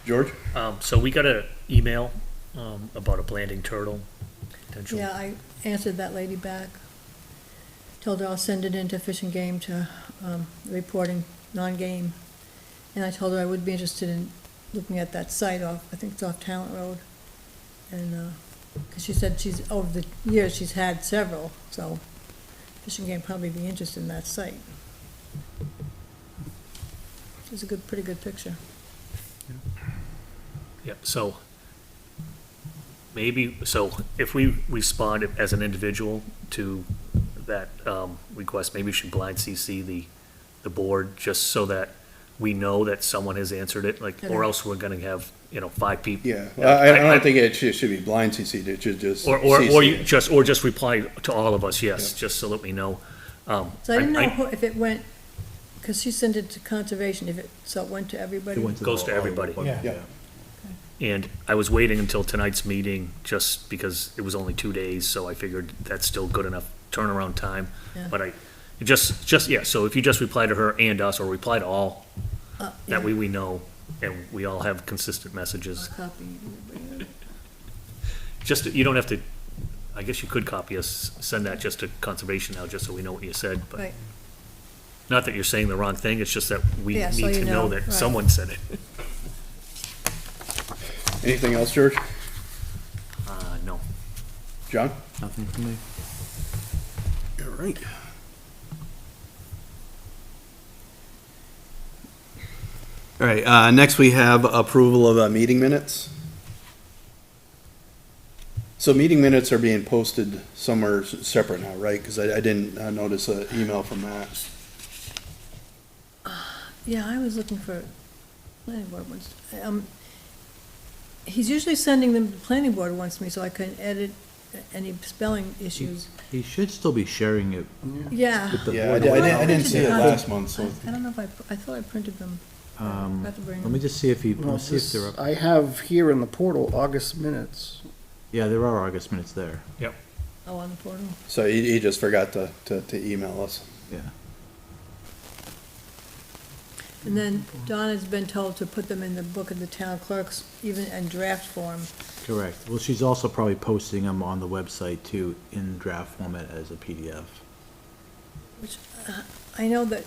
George? So we got an email, about a landing turtle potential. Yeah, I answered that lady back. Told her I'll send it into Fish and Game to, reporting non-game. And I told her I would be interested in looking at that site off, I think it's off Talent Road. And, 'cause she said over the years, she's had several, so Fish and Game probably be interested in that site. It's a pretty good picture. Yeah, so if we respond as an individual to that request, maybe we should blind CC the board, just so that we know that someone has answered it, like, or Okay. else we're gonna have, 5 people. Yeah, I don't think it should be blind CC'd, it should just. Or CC you it. just reply to all of us, yes, Yeah. just so that we know. So I didn't know if it went, because she sent it to conservation, so it went to everybody? Goes to everybody. Yeah. And I was waiting until tonight's meeting, just because it was only 2 days, so I figured that's still good enough turnaround time. Yeah. But so if you just reply to her and us, or reply to all, that way we know, and we all have consistent messages. I'll copy everybody. Just, you don't have to, I guess you could copy us, send that just to conservation now, just so we know what you said, but Right, not that you're saying the wrong thing, it's just that we Yeah, so need to you know know, that right. someone said it. Anything else, George? No. John? Nothing from me. All right. All right, next we have approval of meeting minutes. So meeting minutes are being posted somewhere separate now, right? Because I didn't notice an email from Matt. yeah, I was looking for planning board ones. He's usually sending them to the planning board once to me, so I can edit any spelling issues. He should still be sharing it Yeah. with the Yeah, board. I didn't see it last month, so. I don't know if I thought I printed them. Forgot to bring Let them. me just see if Well, let's see if they're up. I have here in the portal, August minutes. Yeah, there are August minutes there. Oh, on the portal. So he just forgot to email us. Yeah. And then Donna's been told to put them in the book of the town clerks, even in draft form. Correct. Well, she's also probably posting them on the website too, in draft format as a PDF. Which, I know that,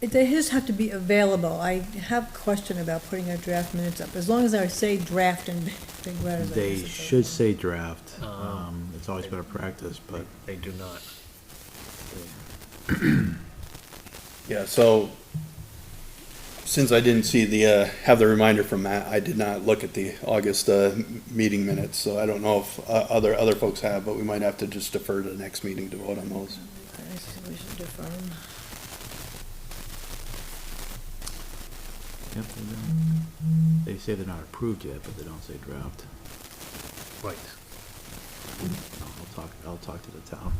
they just have to be available. I have a question about putting our draft minutes up. As long as I say draft in big letters. I They guess it's should okay. say draft. It's always been a practice, but They do not. Yeah, so since I didn't see have the reminder from Matt, I did not look at the August meeting minutes, so I don't know if other folks have, but we might have to just defer to the next meeting to vote on those. I think we should defer them. yep, they say they're not approved yet, but they don't say draft. Right. I'll talk to the town.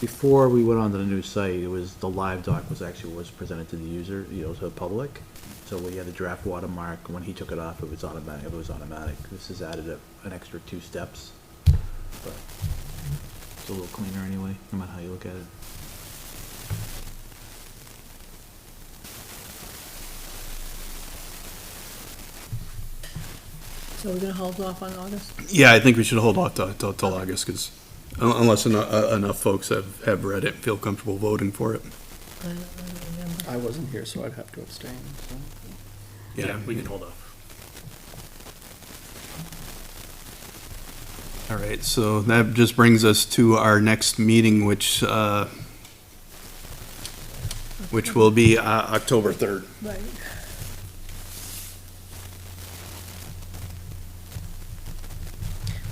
Before we went on to the new site, the live doc was presented to the user, to the public. So we had the draft watermark, when he took it off, it was automatic. This has added an extra 2 steps, but it's a little cleaner anyway, no matter how you look at it. So we're gonna hold off on August? Yeah, I think we should hold off till August, because unless enough folks have read it and feel comfortable voting for it. I don't remember. I wasn't here, so I'd have to abstain, so. Yeah, we can hold off. All right, so that just brings us to our next meeting, which will be October 3rd. Right.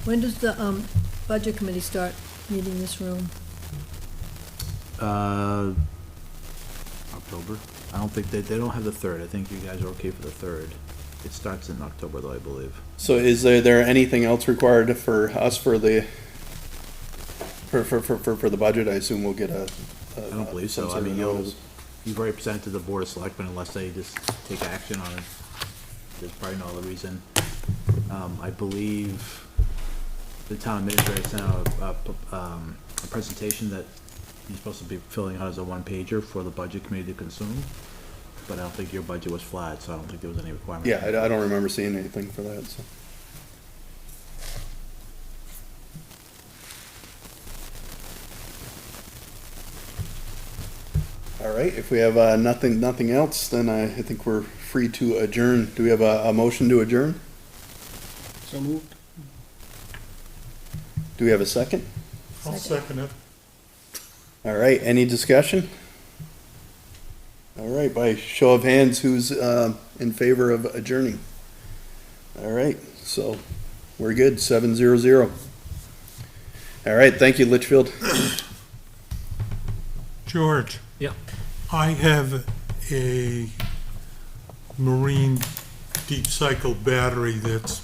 When does the, budget committee start meeting this room? October? I don't think, they don't have the 3rd. I think you guys are okay for the 3rd. It starts in October though, I believe. So is there anything else required for us for the, for the budget? I assume we'll get a. I don't believe some so. I sort of mean, notice. you've already presented to the Board of Selectmen unless they just take action on it. There's probably no other reason. I believe the town administrator sent out a presentation that you're supposed to be filling out as a one-pager for the budget committee to consume. But I don't think your budget was flat, so I don't think there was any requirement. Yeah, I don't remember seeing anything for that, so. All right, if we have nothing else, then I think we're free to adjourn. Do we have a motion to adjourn? So moved. Do we have a second? I'll second it. All right, any discussion? All right, by show of hands, who's in favor of adjourning? All right, so we're good, 7-0-0. All right, thank you, Litchfield. George? Yeah. I have a marine deep cycle battery that's